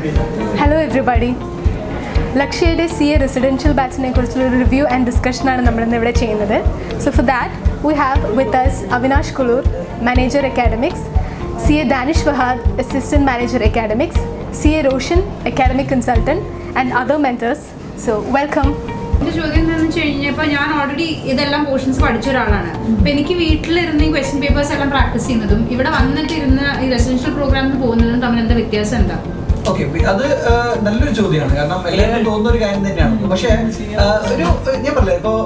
Hello everybody. Lakshya CA residential batchine കുറിച്ചുള്ള ഒരു review and discussion ആണ് നമ്മൾ ഇന്ന് ഇവിടെ ചെയ്യുന്നത്. So for that we have with us Avinash Kulur, Manager Academics, CA Danish Fahad, Assistant Manager Academics, CA Roshan, Academic Consultant and other mentors. So welcome. എൻ്റെ ചോദ്യം എന്താണെന്ന് വെച്ച് കഴിഞ്ഞപ്പോൾ ഞാൻ ഓൾറെഡി ഇതെല്ലാം പോർഷൻസ് പഠിച്ച ഒരാളാണ്. അപ്പോൾ എനിക്ക് വീട്ടിലിരുന്ന് ഈ ക്വസ്റ്റ്യൻ പേപ്പേഴ്സ് എല്ലാം പ്രാക്ടീസ് ചെയ്യുന്നതും ഇവിടെ വന്നിട്ട് ഇരുന്ന് ഈ റെസിഡൻഷ്യൽ പ്രോഗ്രാമിന് പോകുന്നതും തമ്മിൽ എന്താ വ്യത്യാസം എന്താ? ഓക്കെ, അത് നല്ലൊരു ചോദ്യമാണ്. കാരണം എല്ലാവർക്കും തോന്നുന്ന ഒരു കാര്യം തന്നെയാണ്. പക്ഷേ ഒരു ഞാൻ പറഞ്ഞില്ല, ഇപ്പോൾ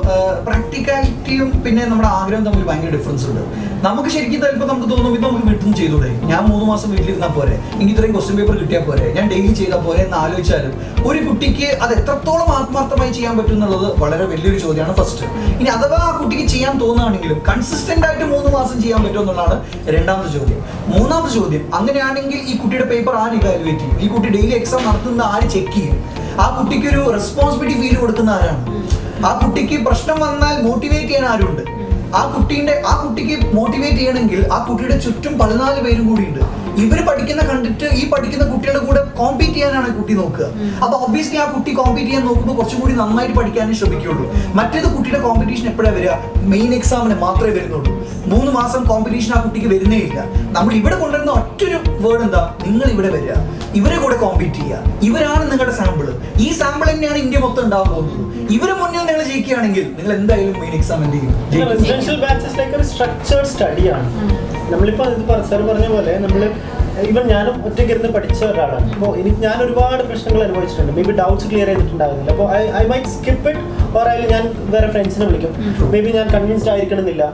പ്രാക്ടിക്കാലിറ്റിയും പിന്നെ നമ്മുടെ ആഗ്രഹം തമ്മിൽ ഭയങ്കര ഡിഫറൻസ് ഉണ്ട്. നമുക്ക് ശരിക്കും ചിലപ്പോൾ നമുക്ക് തോന്നും ഇത് നമുക്ക് വീട്ടിൽ നിന്ന് ചെയ്തുകൂടെ, ഞാൻ 3 മാസം വീട്ടിലിരുന്നാൽ പോരെ, എനിക്ക് ഇത്രയും ക്വസ്റ്റ്യൻ പേപ്പർ കിട്ടിയാൽ പോരെ, ഞാൻ ഡെയിലി ചെയ്താൽ പോരെ എന്ന് ആലോചിച്ചാലും ഒരു കുട്ടിക്ക് അത് എത്രത്തോളം ആത്മാർത്ഥമായി ചെയ്യാൻ പറ്റും എന്നുള്ളത് വളരെ വലിയൊരു ചോദ്യമാണ് ഫസ്റ്റ്. ഇനി അഥവാ ആ കുട്ടിക്ക് ചെയ്യാൻ തോന്നുകയാണെങ്കിലും കൺസിസ്റ്റന്റ് ആയിട്ട് 3 മാസം ചെയ്യാൻ പറ്റും എന്നുള്ളതാണ് രണ്ടാമത്തെ ചോദ്യം. മൂന്നാമത്തെ ചോദ്യം, അങ്ങനെയാണെങ്കിൽ ഈ കുട്ടിയുടെ പേപ്പർ ആര് ഇവാലുവേറ്റ് ചെയ്യും? ഈ കുട്ടി ഡെയിലി എക്സാം നടത്തുന്ന ആര് ചെക്ക് ചെയ്യും? ആ കുട്ടിക്ക് ഒരു റെസ്പോൺസിബിലിറ്റി ഫീൽ കൊടുക്കുന്ന ആരാണ്? ആ കുട്ടിക്ക് പ്രശ്നം വന്നാൽ മോട്ടിവേറ്റ് ചെയ്യാൻ ആരുണ്ട്? ആ കുട്ടിക്ക് മോട്ടിവേറ്റ് ചെയ്യണമെങ്കിൽ ആ കുട്ടിയുടെ ചുറ്റും 14 പേരും കൂടി ഉണ്ട്. ഇവർ പഠിക്കുന്ന കണ്ടിട്ട് ഈ പഠിക്കുന്ന കുട്ടികളുടെ കൂടെ കോമ്പീറ്റ് ചെയ്യാനാണ് കുട്ടി നോക്കുക. അപ്പൊ ഒബ്വിയസ്ലി ആ കുട്ടി കോമ്പീറ്റ് ചെയ്യാൻ നോക്കുമ്പോൾ കുറച്ചും കൂടി നന്നായിട്ട് പഠിക്കാനേ ശ്രമിക്കുള്ളൂ. മറ്റേത് കുട്ടിയുടെ കോമ്പറ്റീഷൻ എപ്പോഴാണ് വരിക? മെയിൻ എക്സാമിന് മാത്രമേ വരുന്നുള്ളൂ. 3 മാസം കോമ്പറ്റീഷൻ ആ കുട്ടിക്ക് വരുന്നേ ഇല്ല. നമ്മൾ ഇവിടെ കൊണ്ടുവരുന്ന ഒറ്റൊരു വേർഡ് എന്താ? നിങ്ങൾ ഇവിടെ വരിക, ഇവരെ കൂടെ കോമ്പീറ്റ് ചെയ്യുക, ഇവരാണ് നിങ്ങളുടെ സാമ്പിൾ. ഈ സാമ്പിൾ തന്നെയാണ് ഇന്ത്യ മൊത്തം ഉണ്ടാകാൻ പോകുന്നത്. ഇവരെ മുന്നിൽ നിങ്ങൾ ജയിക്കുകയാണെങ്കിൽ നിങ്ങൾ എന്തായാലും മെയിൻ എക്സാം എന്ത് ചെയ്യും? റെസിഡൻഷ്യൽ ബാച്ചസ് ലൈക്ക് ഒരു സ്ട്രക്ചേർഡ് സ്റ്റഡിയാണ്. നമ്മളിപ്പോൾ സാർ പറഞ്ഞ പോലെ ഇവൻ ഞാനും ഒറ്റയ്ക്ക് ഇരുന്ന് പഠിച്ച ഒരാളാണ്. അപ്പോൾ ഞാൻ ഒരുപാട് പ്രശ്നങ്ങൾ അനുഭവിച്ചിട്ടുണ്ട്. മേ ബി ഡൗട്ട്സ് ക്ലിയർ ചെയ്തിട്ടുണ്ടാകുന്നില്ല. അപ്പോൾ I might skip it, or അതിൽ ഞാൻ വേറെ ഫ്രണ്ട്സിനെ വിളിക്കും. മേ ബി ഞാൻ കൺവിൻസ്ഡ് ആയിരിക്കണമെന്നില്ല.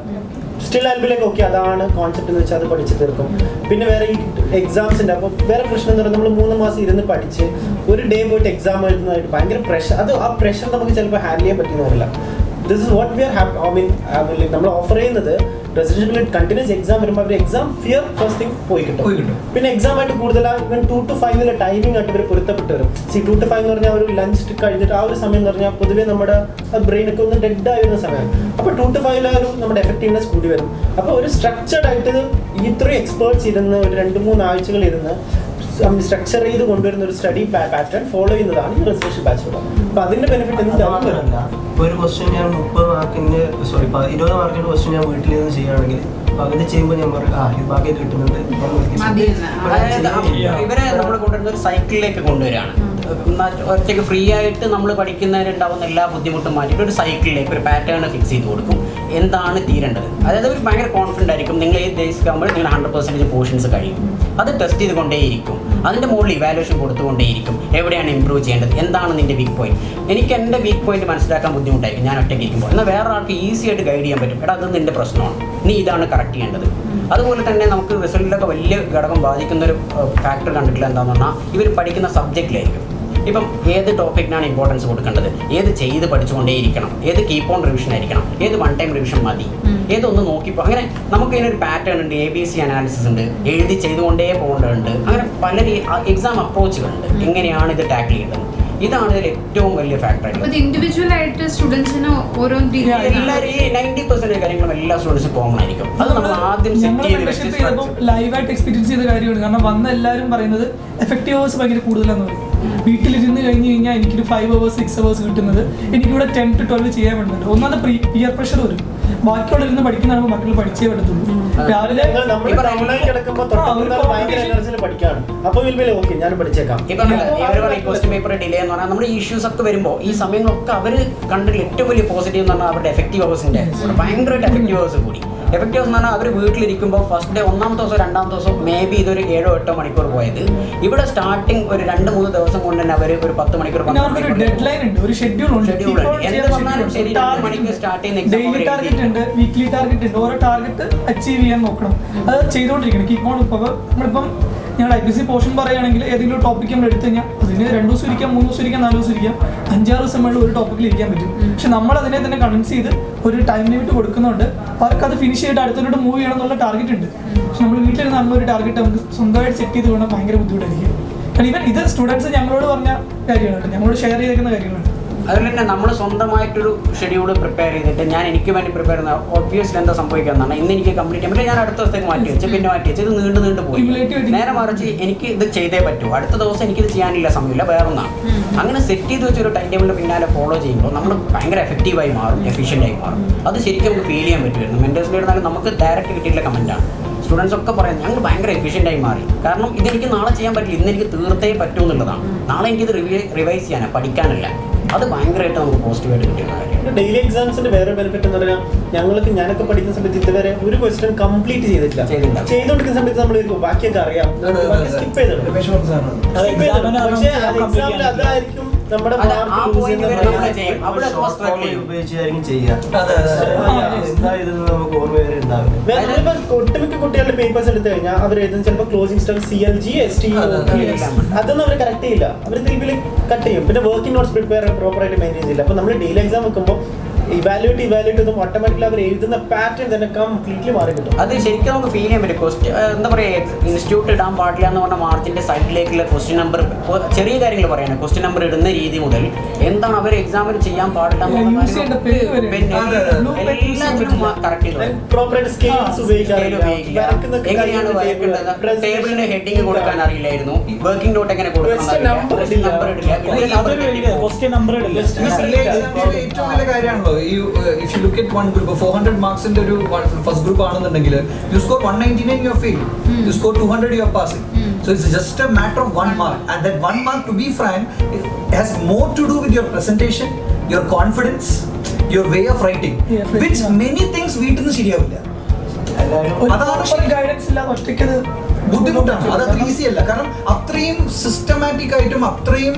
Still I be like okay അതാണ് കോൺസെപ്റ്റ് എന്ന് വെച്ചാൽ അത് പഠിച്ച് തീർക്കും. പിന്നെ വേറെ ഈ എക്സാംസിൻ്റെ അപ്പോൾ വേറെ പ്രശ്നം എന്ന് പറയുന്നത് നമ്മൾ 3 മാസം ഇരുന്ന് പഠിച്ച് ഒരു ഡേ പോയിട്ട് എക്സാം എഴുതുന്നതായിട്ട് ഭയങ്കര പ്രഷർ. ആ പ്രഷർ നമുക്ക് ചിലപ്പോൾ ഹാൻഡിൽ ചെയ്യാൻ പറ്റുന്ന വരില്ല. This is what we are നമ്മൾ ഓഫർ ചെയ്യുന്നത്. റെസിഡൻഷ്യൽ കണ്ടിന്യൂസ് എക്സാം വരുമ്പോൾ അവർ എക്സാം ഫിയർ ഫസ്റ്റ് തിങ് പോയി കിട്ടും. പിന്നെ എക്സാം ആയിട്ട് കൂടുതലാണ് 2 to 5 ടൈമിംഗ് ആയിട്ട് ഇവർ പൊരുത്തപ്പെട്ട് വരും. 2 to 5 എന്ന് പറഞ്ഞാൽ ഒരു ലഞ്ച് കഴിഞ്ഞിട്ട് ആ ഒരു സമയം എന്ന് പറഞ്ഞാൽ പൊതുവേ നമ്മുടെ ബ്രെയിനൊക്കെ ഒന്ന് ഡെഡ് ആയി വരുന്ന സമയമാണ്. അപ്പോൾ 2 to 5 ഒരു നമ്മുടെ എഫക്റ്റീവ്നെസ് കൂടി വരും. അപ്പോൾ ഒരു സ്ട്രക്ചർഡ് ആയിട്ട് ഇത്രയും എക്സ്പേർട്സ് ഇരുന്ന് ഒരു 2-3 ആഴ്ചകൾ ഇരുന്ന് സ്ട്രക്ചർ ചെയ്ത് കൊണ്ടുവരുന്ന ഒരു സ്റ്റഡി പാറ്റേൺ ഫോളോ ചെയ്യുന്നതാണ് ഈ റെസിഡൻഷ്യൽ ബാച്ച്. അപ്പോൾ അതിന്റെ ബെനിഫിറ്റ് എന്താ? ഇപ്പോൾ ഒരു ക്വസ്റ്റ്യൻ ഞാൻ 20 മാർക്കിന്റെ ക്വസ്റ്റ്യൻ ഞാൻ വീട്ടിൽ നിന്ന് ചെയ്യുകയാണെങ്കിൽ പകുതി ചെയ്യുമ്പോൾ ഞാൻ പറയും ഇത് ബാക്കി കിട്ടുന്നുണ്ട്. ഇവരെ നമ്മൾ കൊണ്ടുവരുന്ന ഒരു സൈക്കിളിലേക്ക് കൊണ്ടുവരികയാണ്. ഒറ്റയ്ക്ക് ഫ്രീ ആയിട്ട് നമ്മൾ പഠിക്കുന്നവരുണ്ടാവുന്ന എല്ലാ ബുദ്ധിമുട്ടും മാറ്റിയിട്ട് ഒരു സൈക്കിളിലേക്ക് ഒരു പാറ്റേൺ ഫിക്സ് ചെയ്ത് കൊടുക്കും. എന്താണ് തീരേണ്ടത്? അതായത് ഒരു ഭയങ്കര കോൺഫിഡൻ്റ് ആയിരിക്കും. നിങ്ങൾ ഈ ദേശിക്കുമ്പോൾ നിങ്ങൾ 100% പോർഷൻസ് കഴിയും. അത് ടെസ്റ്റ് ചെയ്തുകൊണ്ടേയിരിക്കും. അതിൻ്റെ മുകളിൽ ഇവാലുവേഷൻ കൊടുത്തുകൊണ്ടേയിരിക്കും. എവിടെയാണ് ഇമ്പ്രൂവ് ചെയ്യേണ്ടത്? എന്താണ് നിൻ്റെ വീക്ക് പോയിന്റ്? എനിക്ക് എൻ്റെ വീക്ക് പോയിന്റ് മനസ്സിലാക്കാൻ ബുദ്ധിമുട്ടായിരിക്കും ഞാൻ ഒറ്റയ്ക്ക് ഇരിക്കുമ്പോൾ. എന്നാൽ വേറെ ആൾക്ക് ഈസി ആയിട്ട് ഗൈഡ് ചെയ്യാൻ പറ്റും. എടാ അത് നിൻ്റെ പ്രശ്നമാണ്, നീ ഇതാണ് കറക്റ്റ് ചെയ്യേണ്ടത്. അതുപോലെ തന്നെ നമുക്ക് റിസൾട്ടിലൊക്കെ വലിയ ഘടകം ബാധിക്കുന്നൊരു ഫാക്ടർ കണ്ടിട്ടില്ല എന്താണെന്ന് പറഞ്ഞാൽ ഇവർ പഠിക്കുന്ന സബ്ജക്റ്റിലായിരിക്കും. ഇപ്പം ഏത് ടോപ്പിക്കിനാണ് ഇമ്പോർട്ടൻസ് കൊടുക്കേണ്ടത്, ഏത് ചെയ്ത് പഠിച്ചുകൊണ്ടേയിരിക്കണം, ഏത് കീപ്പ് ഓൺ റിവിഷൻ ആയിരിക്കണം, ഏത് 1 ടൈം റിവിഷൻ മതി, ഏതൊന്ന് നോക്കിപ്പോൾ അങ്ങനെ നമുക്ക് ഇതിനൊരു പാറ്റേൺ ഉണ്ട്. ABC അനാലിസിസ് ഉണ്ട്, എഴുതി ചെയ്തുകൊണ്ടേ പോകേണ്ടതുണ്ട്. അങ്ങനെ പല എക്സാം അപ്രോച്ചുകളുണ്ട്. എങ്ങനെയാണ് ഇത് ടാക്കിൾ ചെയ്യേണ്ടത്? ഇതാണ് ഇതിൽ ഏറ്റവും വലിയ ഫാക്ടർ. ഇൻഡിവിജ്വൽ ആയിട്ട് സ്റ്റുഡൻസിന് ഓരോ എല്ലാവരും 90% കാര്യങ്ങളും എല്ലാ സ്റ്റുഡൻസും കോമൺ ആയിരിക്കും. അത് നമ്മൾ ആദ്യം ലൈവായിട്ട് എക്സ്പീരിയൻസ് ചെയ്ത കാര്യമാണ്. കാരണം വന്ന എല്ലാവരും പറയുന്നത് എഫക്റ്റീവ് അവേഴ്സ് ഭയങ്കര കൂടുതലാന്ന് പറയും. വീട്ടിലിരുന്ന് കഴിഞ്ഞ് കഴിഞ്ഞാൽ എനിക്കൊരു 5 hours 6 hours കിട്ടുന്നത് എനിക്കിവിടെ 10 to 12 ചെയ്യാൻ പറ്റുന്നുണ്ട്. ഒന്നാമത് പിയർ പ്രഷർ വരും. ബാക്കിയുള്ള ഇരുന്ന് പഠിക്കുന്നതാണ് മക്കൾ പഠിച്ചേ പറ്റത്തുള്ളൂ. രാവിലെ പേപ്പർ ഡിലേ എന്ന് പറഞ്ഞാൽ നമ്മുടെ ഇഷ്യൂസ് ഒക്കെ വരുമ്പോൾ ഈ സമയങ്ങളൊക്കെ അവർ കണ്ടതിൽ ഏറ്റവും വലിയ പോസിറ്റീവ് എന്ന് പറഞ്ഞാൽ അവരുടെ എഫക്റ്റീവ് അവേഴ്സിൻ്റെ ഭയങ്കരമായിട്ട് എഫക്റ്റീവ് അവേഴ്സ് കൂടി. എഫക്റ്റീവ് എന്ന് പറഞ്ഞാൽ അവർ വീട്ടിലിരിക്കുമ്പോൾ ഫസ്റ്റ് ഡേ 1ാമത്തെ ദിവസം 2ാമത്തെ ദിവസം മേ ബി ഇതൊരു 7-8 മണിക്കൂർ പോയത് ഇവിടെ സ്റ്റാർട്ടിങ് ഒരു 2-3 ദിവസം കൊണ്ട് തന്നെ അവർ ഒരു 10 മണിക്കൂർ എന്ത് പറഞ്ഞാലും ശരി 2 മണിക്ക് സ്റ്റാർട്ട് ചെയ്യുന്ന ഡെയിലി ടാർഗറ്റ് ഉണ്ട്, വീക്ക്ലി ടാർഗറ്റ് ഉണ്ട്. ഓരോ ടാർഗറ്റ് അച്ചീവ് ചെയ്യാൻ നോക്കണം. അത് ചെയ്തുകൊണ്ടിരിക്കണം. Keep on. നമ്മളിപ്പം ഞങ്ങൾ IPC പോർഷൻ പറയുകയാണെങ്കിൽ ഏതെങ്കിലും ഒരു ടോപ്പിക്ക് നമ്മൾ എടുത്തു കഴിഞ്ഞാൽ അതിന് 2 ദിവസം ഇരിക്കാം, 3 ദിവസം ഇരിക്കാം, 4 ദിവസം ഇരിക്കാം, 5-6 ദിവസം വേണ്ടി ഒരു ടോപ്പിക്കിൽ ഇരിക്കാൻ പറ്റും. പക്ഷെ നമ്മൾ അതിനെ തന്നെ കൺവിൻസ് ചെയ്ത് ഒരു ടൈം ലിമിറ്റ് കൊടുക്കുന്നുണ്ട്. അവർക്ക് അത് ഫിനിഷ് ചെയ്തിട്ട് അടുത്തോട്ട് മൂവ് ചെയ്യണം എന്നുള്ള ടാർഗറ്റ് ഉണ്ട്. പക്ഷെ നമ്മൾ വീട്ടിലിരുന്ന് നമ്മളൊരു ടാർഗറ്റ് നമുക്ക് സ്വന്തമായിട്ട് സെറ്റ് ചെയ്ത് വേണം ഭയങ്കര ബുദ്ധിമുട്ടായിരിക്കും. കാരണം ഇത് സ്റ്റുഡൻസ് ഞങ്ങളോട് പറഞ്ഞ കാര്യമാണ്, ഞങ്ങളോട് ഷെയർ ചെയ്തേക്കുന്ന കാര്യങ്ങളാണ്. അതുപോലെ തന്നെ നമ്മൾ സ്വന്തമായിട്ടൊരു ഷെഡ്യൂൾ പ്രിപ്പയർ ചെയ്തിട്ട് ഞാൻ എനിക്ക് വേണ്ടി പ്രിപ്പയർ ചെയ്യുന്ന ഒബ്വിയസ്ലി എന്താ സംഭവിക്കാന്നാണ്, ഇന്ന് എനിക്ക് കംപ്ലീറ്റ് ചെയ്യാൻ പറ്റില്ല, ഞാൻ അടുത്ത ദിവസത്തേക്ക് മാറ്റി വെച്ച് പിന്നെ മാറ്റി വെച്ച് ഇത് നീണ്ടു പോയി. നേരെ മറിച്ച് എനിക്ക് ഇത് ചെയ്തേ പറ്റൂ, അടുത്ത ദിവസം എനിക്കിത് ചെയ്യാനില്ല, സമയമില്ല, വേറൊന്നാണ്. അങ്ങനെ സെറ്റ് ചെയ്ത് വെച്ചൊരു ടൈം ടേബിളിൻ്റെ പിന്നാലെ ഫോളോ ചെയ്യുമ്പോൾ നമ്മൾ ഭയങ്കര എഫക്റ്റീവായി മാറും, എഫിഷ്യൻ്റായി മാറും. അത് ശരിക്കും നമുക്ക് ഫീൽ ചെയ്യാൻ പറ്റുമായിരുന്നു. മെൻറ്റേഴ്സിൽ ഇരുന്നാലും നമുക്ക് ഡയറക്റ്റ് കിട്ടിയിട്ടുള്ള കമൻറ്റാണ്. സ്റ്റുഡൻസ് ഒക്കെ പറയുന്നത് ഞങ്ങൾ ഭയങ്കര എഫിഷ്യൻ്റായി മാറി. കാരണം ഇതെനിക്ക് നാളെ ചെയ്യാൻ പറ്റില്ല, ഇന്ന് എനിക്ക് തീർത്തേ പറ്റൂ എന്നുള്ളതാണ്. നാളെ എനിക്കിത് റിവൈസ് ചെയ്യാനാണ്, പഠിക്കാനല്ല. അത് ഭയങ്കരമായിട്ട് നമുക്ക് പോസിറ്റീവായിട്ട് കിട്ടിയ കാര്യം. ഡെയിലി എക്സാംസിന്റെ വേറെ ബെനിഫിറ്റ് എന്ന് പറഞ്ഞാൽ ഞാനൊക്കെ പഠിക്കുന്ന സമയത്ത് ഇതുവരെ ഒരു ക്വസ്റ്റ്യൻ കംപ്ലീറ്റ് ചെയ്തിട്ടില്ല. ചെയ്തുകൊണ്ടിരിക്കുന്ന സമയത്ത് നമ്മൾ ബാക്കിയൊക്കെ അറിയാം, സ്കിപ്പ് ചെയ്തിട്ടുണ്ട്. പക്ഷേ എക്സാമിൽ അതായിരിക്കും നമ്മുടെ ഒട്ടുമിക്ക കുട്ടികളുടെ പേപ്പേഴ്സ് എടുത്തു കഴിഞ്ഞാൽ അവർ എഴുതുന്ന ചിലപ്പോൾ ക്ലോസിംഗ് സ്റ്റഫ് CLG ST അതൊന്നും അവർ കറക്റ്റ് ചെയ്യില്ല, അവർ തിരിപ്പിൽ കട്ട് ചെയ്യും. പിന്നെ വർക്കിംഗ് നോട്ട്സ് പ്രിപ്പയർ പ്രോപ്പറായിട്ട് മെയിൻറ്റെയിൻ ചെയ്യില്ല. അപ്പോൾ നമ്മൾ ഡെയിലി എക്സാം വെക്കുമ്പോൾ ഇവാലുവേറ്റ് ചെയ്തും ഓട്ടോമാറ്റിക്കലി അവർ എഴുതുന്ന പാറ്റേൺ തന്നെ കംപ്ലീറ്റ്ലി മാറി കിട്ടും. അത് ശരിക്കും നമുക്ക് ഫീൽ ചെയ്യാൻ പറ്റും. എന്താ പറയുക, ഇൻസ്റ്റിറ്റ്യൂട്ട് ഇടാൻ പാടില്ല എന്ന് പറഞ്ഞ മാർജിൻ്റെ സൈഡിലേക്കുള്ള ക്വസ്റ്റ്യൻ നമ്പർ, ചെറിയ കാര്യങ്ങൾ പറയാനാണ്, ക്വസ്റ്റ്യൻ നമ്പർ ഇടുന്ന രീതി മുതൽ എന്താണ് അവർ എക്സാമിന് ചെയ്യാൻ പാടില്ല എങ്ങനെയാണ് വരയ്ക്കേണ്ടത്, ടേബിളിന്റെ ഹെഡിങ് കൊടുക്കാൻ അറിയില്ലായിരുന്നു, വർക്കിംഗ് നോട്ട് എങ്ങനെ കൊടുക്കണം, ഏറ്റവും വലിയ കാര്യമാണല്ലോ. If you look at one group, 400 marks in the first group ആണെന്നുണ്ടെങ്കിൽ you score 199 you are failed, you score 200 you are passing. So it's just a matter of 1 mark, and that 1 mark, to be frank, has more to do with your presentation, your confidence, your way of writing, which many things വീട്ടിൽ നിന്ന് ശരിയാവില്ല. അതാണ് guidance ഇല്ല, ഒറ്റയ്ക്ക് ബുദ്ധിമുട്ടാണ്. അതത്ര easy അല്ല. കാരണം അത്രയും സിസ്റ്റമാറ്റിക് ആയിട്ടും അത്രയും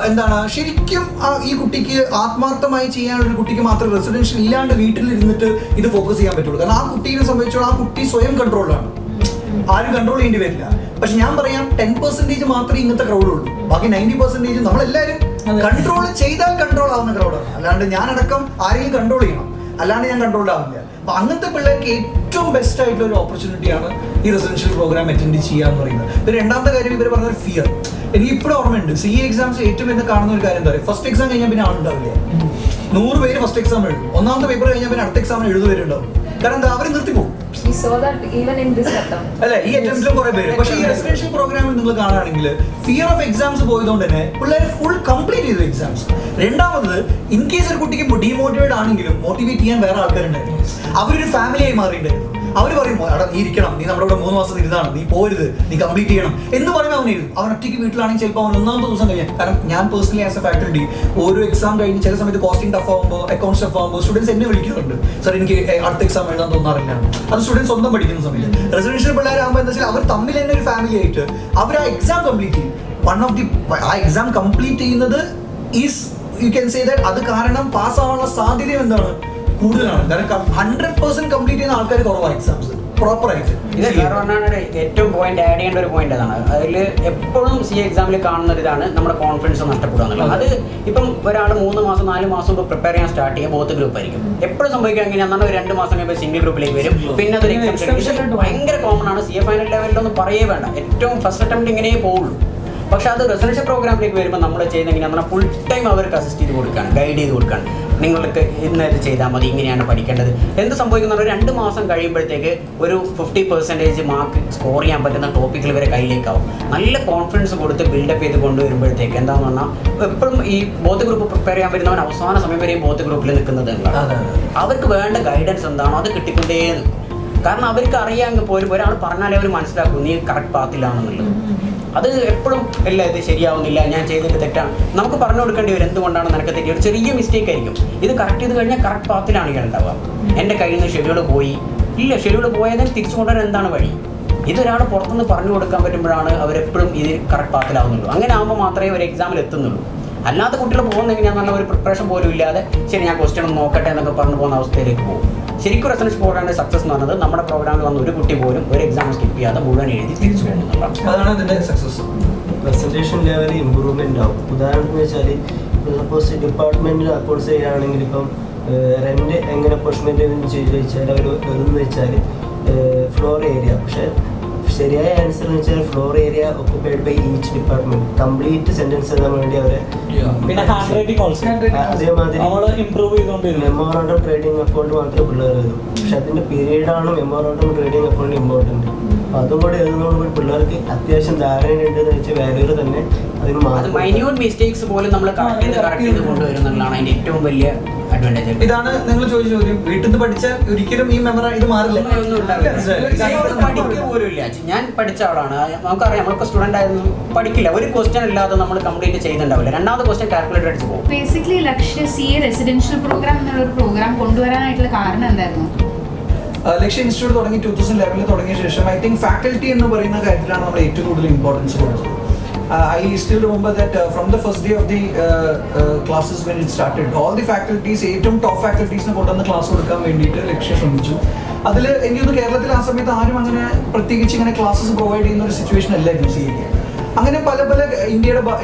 എന്താണ് ശരിക്കും ഈ കുട്ടിക്ക് ആത്മാർത്ഥമായി ചെയ്യാനുള്ള ഒരു കുട്ടിക്ക് മാത്രമേ റെസിഡൻഷ്യൽ ഇല്ലാണ്ട് വീട്ടിലിരുന്നിട്ട് ഇത് ഫോക്കസ് ചെയ്യാൻ പറ്റുള്ളൂ. കാരണം ആ കുട്ടീനെ സംബന്ധിച്ചോളം ആ കുട്ടി സ്വയം കൺട്രോളിലാണ്, ആരും കൺട്രോൾ ചെയ്യേണ്ടി വരില്ല. പക്ഷെ ഞാൻ പറയാം 10% മാത്രമേ ഇങ്ങനത്തെ ക്രൗഡ് ഉള്ളൂ. ബാക്കി 90% നമ്മളെല്ലാവരും കൺട്രോൾ ചെയ്താൽ കൺട്രോൾ ആവുന്ന ക്രൗഡാണ്. അല്ലാണ്ട് ഞാനടക്കം ആരെങ്കിലും കൺട്രോൾ ചെയ്യണം, അല്ലാണ്ട് ഞാൻ കൺട്രോൾ ആവില്ല. അപ്പൊ അങ്ങനത്തെ പിള്ളേർക്ക് ഏറ്റവും ബെസ്റ്റ് ആയിട്ടുള്ള ഒരു ഓപ്പർച്യൂണിറ്റിയാണ് ഈ റെസിഡൻഷ്യൽ പ്രോഗ്രാം അറ്റൻഡ് ചെയ്യുക എന്ന് പറയുന്നത്. പിന്നെ രണ്ടാമത്തെ കാര്യം ഇവർ പറഞ്ഞ ഫിയർ. എനിക്ക് ഇപ്പോഴും ഓർമ്മയുണ്ട്, CA എക്സാംസ് ഏറ്റവും എന്ന് കാണുന്ന ഒരു കാര്യം എന്താ പറയുക, ഫസ്റ്റ് എക്സാം കഴിഞ്ഞാൽ പിന്നെ ആളുണ്ടാവില്ല. 100 പേര് ഫസ്റ്റ് എക്സാം എഴുതും, ഒന്നാമത്തെ പേപ്പർ കഴിഞ്ഞാൽ പിന്നെ അടുത്ത എക്സാം 70 പേരുണ്ടാവും. കാരണം എന്താ, അവർ നിർത്തിപ്പോകും. അല്ലെ, ഈ അറ്റംപ്റ്റിലും കുറെ പേര്. പക്ഷേ ഈ റെസിഡൻഷ്യൽ പ്രോഗ്രാമിൽ നിങ്ങൾ കാണുകയാണെങ്കിൽ ഫിയർ ഓഫ് എക്സാംസ് പോയതുകൊണ്ട് തന്നെ പിള്ളേർ ഫുൾ കംപ്ലീറ്റ് ചെയ്തു എക്സാംസ്. രണ്ടാമത്, ഇൻ കേസ് ഒരു കുട്ടിക്ക് ഡീമോട്ടിവേറ്റ് ആണെങ്കിലും മോട്ടിവേറ്റ് ചെയ്യാൻ വേറെ ആൾക്കാരുണ്ടായിരുന്നു. അവരൊരു ഫാമിലിയായി മാറിയിട്ടുണ്ടായിരുന്നു. അവർ പറയും, അവിടെ നീ ഇരിക്കണം, നീ നമ്മുടെ ഇവിടെ 3 മാസം ഇരുന്നാണ്, നീ പോരുത്, നീ കംപ്ലീറ്റ് ചെയ്യണം എന്ന് പറയുമ്പോൾ അവൻ എഴുതും. അവൻ ഒറ്റയ്ക്ക് വീട്ടിലാണെങ്കിൽ ചിലപ്പോൾ അവൻ 1-ാമത്തെ ദിവസം കഴിഞ്ഞാൽ, കാരണം ഞാൻ പേഴ്സണലി ആസ് എ ഫാക്കൽറ്റി ഓരോ എക്സാം കഴിഞ്ഞ് ചില സമയത്ത് കോസ്റ്റിംഗ് ടഫ് ആകുമ്പോൾ, അക്കൗണ്ട്സ് ടഫ് ആകുമ്പോൾ സ്റ്റുഡൻസ് എന്നെ വിളിക്കാറുണ്ട്, സാർ എനിക്ക് അടുത്ത എക്സാം എഴുതാൻ തോന്നാറില്ല. അത് സ്റ്റുഡൻസ് സ്വന്തം പഠിക്കുന്ന സമയത്ത്. റെസിഡൻഷ്യൽ പിള്ളേരാകുമ്പോൾ എന്താ വെച്ചാൽ അവർ തമ്മിൽ തന്നെ ഒരു ഫാമിലി ആയിട്ട് അവർ ആ എക്സാം കംപ്ലീറ്റ് ചെയ്യും. ആ എക്സാം കംപ്ലീറ്റ് ചെയ്യുന്നത് is you can say that അത് കാരണം പാസ്സാവാനുള്ള സാധ്യത എന്താണ് കൂടുതലാണ്. കാരണം 100% കംപ്ലീറ്റ് ചെയ്യുന്ന ആൾക്കാർ കുറവാണ് എക്സാംസ് പ്രോപ്പറായിട്ട്. ഇത് ഏറ്റവും പോയിന്റ് ആഡ് ചെയ്യേണ്ട ഒരു പോയിന്റ് അതാണ്. അതിൽ എപ്പോഴും CA എക്സാമിൽ കാണുന്ന ഒരു ഇതാണ് നമ്മുടെ കോൺഫിഡൻസ് നഷ്ടപ്പെടുക എന്നുള്ളത്. അത് ഇപ്പം ഒരാൾ 3 മാസം 4 മാസം മുമ്പ് പ്രിപ്പയർ ചെയ്യാൻ സ്റ്റാർട്ട് ചെയ്യുക ബോത്ത് ഗ്രൂപ്പ് ആയിരിക്കും. എപ്പോഴും സംഭവിക്കുക എങ്ങനെയാണെന്നാണ്, ഒരു 2 മാസം കഴിയുമ്പോൾ സിംഗിൾ ഗ്രൂപ്പിലേക്ക് വരും, പിന്നെ അതൊരു എക്സാം ഭയങ്കര കോമൺ ആണ്. CA ഫൈനൽ ലെവലിലൊന്നും പറയേ വേണ്ട, ഏറ്റവും ഫസ്റ്റ് അറ്റംപ്റ്റ് ഇങ്ങനെ പോവുള്ളൂ. പക്ഷേ അത് റെസിഡൻഷ്യൽ പ്രോഗ്രാമിലേക്ക് വരുമ്പോൾ നമ്മൾ ചെയ്യുന്ന എങ്ങനെയാണെന്ന് ഫുൾ ടൈം അവർക്ക് അസിസ്റ്റ് ചെയ്ത് കൊടുക്കുകയാണ്, ഗൈഡ് ചെയ്ത് കൊടുക്കുകയാണ്. നിങ്ങൾക്ക് ഇന്ന് ഇത് ചെയ്താൽ മതി, ഇങ്ങനെയാണ് പഠിക്കേണ്ടത്. എന്ത് സംഭവിക്കുന്ന 2 മാസം കഴിയുമ്പോഴത്തേക്ക് ഒരു 50% മാർക്ക് സ്കോർ ചെയ്യാൻ പറ്റുന്ന ടോപ്പിക്കുകൾ ഇവരെ കയ്യിലേക്കാവും. നല്ല കോൺഫിഡൻസ് കൊടുത്ത് ബിൽഡപ്പ് ചെയ്ത് കൊണ്ടുവരുമ്പോഴത്തേക്ക് എന്താണെന്ന് പറഞ്ഞാൽ എപ്പോഴും ഈ ബോത്ത് ഗ്രൂപ്പ് പ്രിപ്പയർ ചെയ്യാൻ പറ്റുന്നവൻ അവസാന സമയം വരെയും ബോത്ത് ഗ്രൂപ്പിൽ നിൽക്കുന്നത് എന്താണ്, അവർക്ക് വേണ്ട ഗൈഡൻസ് എന്താണോ അത് കിട്ടിക്കൊണ്ടേ നിൽക്കും. കാരണം അവർക്ക് അറിയാമെങ്കിൽ പോലും ഒരാൾ പറഞ്ഞാലേ അവർ മനസ്സിലാക്കും നീ കറക്റ്റ് പാത്തിലാണെന്നുള്ളത്. അത് എപ്പോഴും അല്ല ഇത് ശരിയാവുന്നില്ല, ഞാൻ ചെയ്തിട്ട് തെറ്റാണ്, നമുക്ക് പറഞ്ഞു കൊടുക്കേണ്ടി വരും എന്തുകൊണ്ടാണ് നിനക്ക് തെറ്റി. ഒരു ചെറിയ മിസ്റ്റേക്ക് ആയിരിക്കും, ഇത് കറക്റ്റ് ചെയ്ത് കഴിഞ്ഞാൽ കറക്റ്റ് പാത്തിലാണ് ഇയാൾ ഉണ്ടാവുക. എൻ്റെ കയ്യിൽ നിന്ന് ഷെഡ്യൂൾ പോയി, ഇല്ല ഷെഡ്യൂൾ പോയതിന് തിരിച്ചു കൊണ്ടുവരാൻ എന്താണ് വഴി, ഇതൊരാൾ പുറത്തുനിന്ന് പറഞ്ഞു കൊടുക്കാൻ പറ്റുമ്പോഴാണ് അവരെപ്പോഴും ഇത് കറക്റ്റ് പാത്തിലാവുന്നുള്ളൂ. അങ്ങനെ ആകുമ്പോൾ മാത്രമേ ഒരു എക്സാമിൽ എത്തുന്നുള്ളൂ. അല്ലാത്ത കുട്ടികൾ പോകുന്ന എങ്ങനെയാണെന്നുള്ള ഒരു പ്രിപ്പറേഷൻ പോലും ഇല്ലാതെ ശരി ഞാൻ ക്വസ്റ്റ്യൻ ഒന്ന് നോക്കട്ടെ എന്നൊക്കെ പറഞ്ഞു പോകുന്ന അവസ്ഥയിലേക്ക് പോകും. ശരിക്കും റെസിഡൻഷ്യൽ പ്രോഗ്രാമിന്റെ സക്സസ് എന്ന് പറയുന്നത് നമ്മുടെ പ്രോഗ്രാമിൽ വന്ന ഒരു കുട്ടി പോലും ഒരു എക്സാം സ്കിപ്പ് ചെയ്യാതെ മുഴുവൻ എഴുതി തിരിച്ചു പോകുന്നുള്ളതാണ്. അതാണ് ഇതിന്റെ സക്സസ്. പ്രസന്റേഷൻ ലെവൽ ഇമ്പ്രൂവ്മെന്റ് ആവും. ഉദാഹരണത്തിന് വെച്ചാൽ സപ്പോസ് ഡിപ്പാർട്ട്മെന്റിൽ അക്കൗണ്ട്സ് ചെയ്യുകയാണെങ്കിൽ ഇപ്പം റെന്റ് എങ്ങനെ അപ്പോഴ്സ്മെന്റ് ചെയ്ത് വെച്ചാൽ അവർ എന്ന് വെച്ചാൽ ഫ്ലോർ ഏരിയ, പക്ഷേ ശരിയായ ആൻസർ എന്ന് വെച്ചാൽ floor area occupied by each department complete sentence എഴുതാൻ വേണ്ടി അവരെ പിന്നെ ഹാൻഡ് റൈറ്റിംഗ് ഓൾസോ അതേമാതിരി നമ്മൾ ഇമ്പ്രൂവ് ചെയ്തുകൊണ്ടിരുന്നു. മെമ്മോറാണ്ടം ട്രേഡിംഗ് അക്കൗണ്ട് മാത്രമേ പിള്ളേർ എഴുതും. പക്ഷെ അതിന്റെ പീരീഡാണ് മെമ്മോറാണ്ടം ട്രേഡിംഗ് അക്കൗണ്ട് ഇമ്പോർട്ടൻറ്റ്. അപ്പോൾ അതും കൂടി എഴുതുന്നതോടുകൂടി പിള്ളേർക്ക് അത്യാവശ്യം ധാരണയുണ്ടെന്ന് വെച്ചാൽ വാല്യൂർ തന്നെ അതിന് അത് മൈന്യൂട്ട് മിസ്റ്റേക്സ് പോലും നമ്മൾ കറക്റ്റ് ചെയ്ത് കൊണ്ടുവരുന്നതാണ് അതിന്റെ ഏറ്റവും വലിയ അഡ്വാൻറ്റേജ്. ഇതാണ് നിങ്ങൾ ചോദിച്ച ചോദ്യം. വീട്ടിൽ നിന്ന് പഠിച്ചാൽ ഒരിക്കലും ഈ മെമ്മറി ഇത് മാറില്ല. പഠിക്കുക പോലും ഇല്ല. ഞാൻ പഠിച്ച ആളാണ്, നമുക്കറിയാം. നമ്മളൊക്കെ സ്റ്റുഡന്റ് ആയിരുന്നു, പഠിക്കില്ല. ഒരു ക്വസ്റ്റ്യൻ ഇല്ലാതെ നമ്മൾ കംപ്ലീറ്റ് ചെയ്യുന്നുണ്ടാവില്ല. രണ്ടാമത്തെ ക്വസ്റ്റ്യൻ കാൽക്കുലേറ്റർ അടിച്ച് പോകും. ബേസിക്കലി ലക്ഷ്യ CA റെസിഡൻഷ്യൽ പ്രോഗ്രാം എന്നുള്ളൊരു പ്രോഗ്രാം കൊണ്ടുവരാനായിട്ടുള്ള കാരണം എന്തായിരുന്നു? ലക്ഷ്യ ഇൻസ്റ്റിറ്റ്യൂട്ട് തുടങ്ങി 2011 തുടങ്ങിയ ശേഷം ഐ തിങ്ക് ഫാക്കൽറ്റി എന്ന് പറയുന്ന കാര്യത്തിലാണ് നമ്മൾ ഏറ്റവും കൂടുതൽ ഇമ്പോർട്ടൻസ് കൊടുത്തത്. I still remember that from the first day of the classes when it started, all the faculties, ഏറ്റവും ടോപ്പ് ഫാക്കൽറ്റീസിനെ കൊണ്ടുവന്ന് ക്ലാസ് കൊടുക്കാൻ വേണ്ടിയിട്ട് ലക്ഷ്യം ശ്രമിച്ചു. അതിൽ എനിക്കൊന്ന് കേരളത്തിൽ ആ സമയത്ത് ആരും അങ്ങനെ പ്രത്യേകിച്ച് ഇങ്ങനെ ക്ലാസ്സസ് പ്രൊവൈഡ് ചെയ്യുന്ന ഒരു സിറ്റുവേഷൻ അല്ലായിരുന്നു CA. അങ്ങനെ പല ഇന്ത്യയിൽ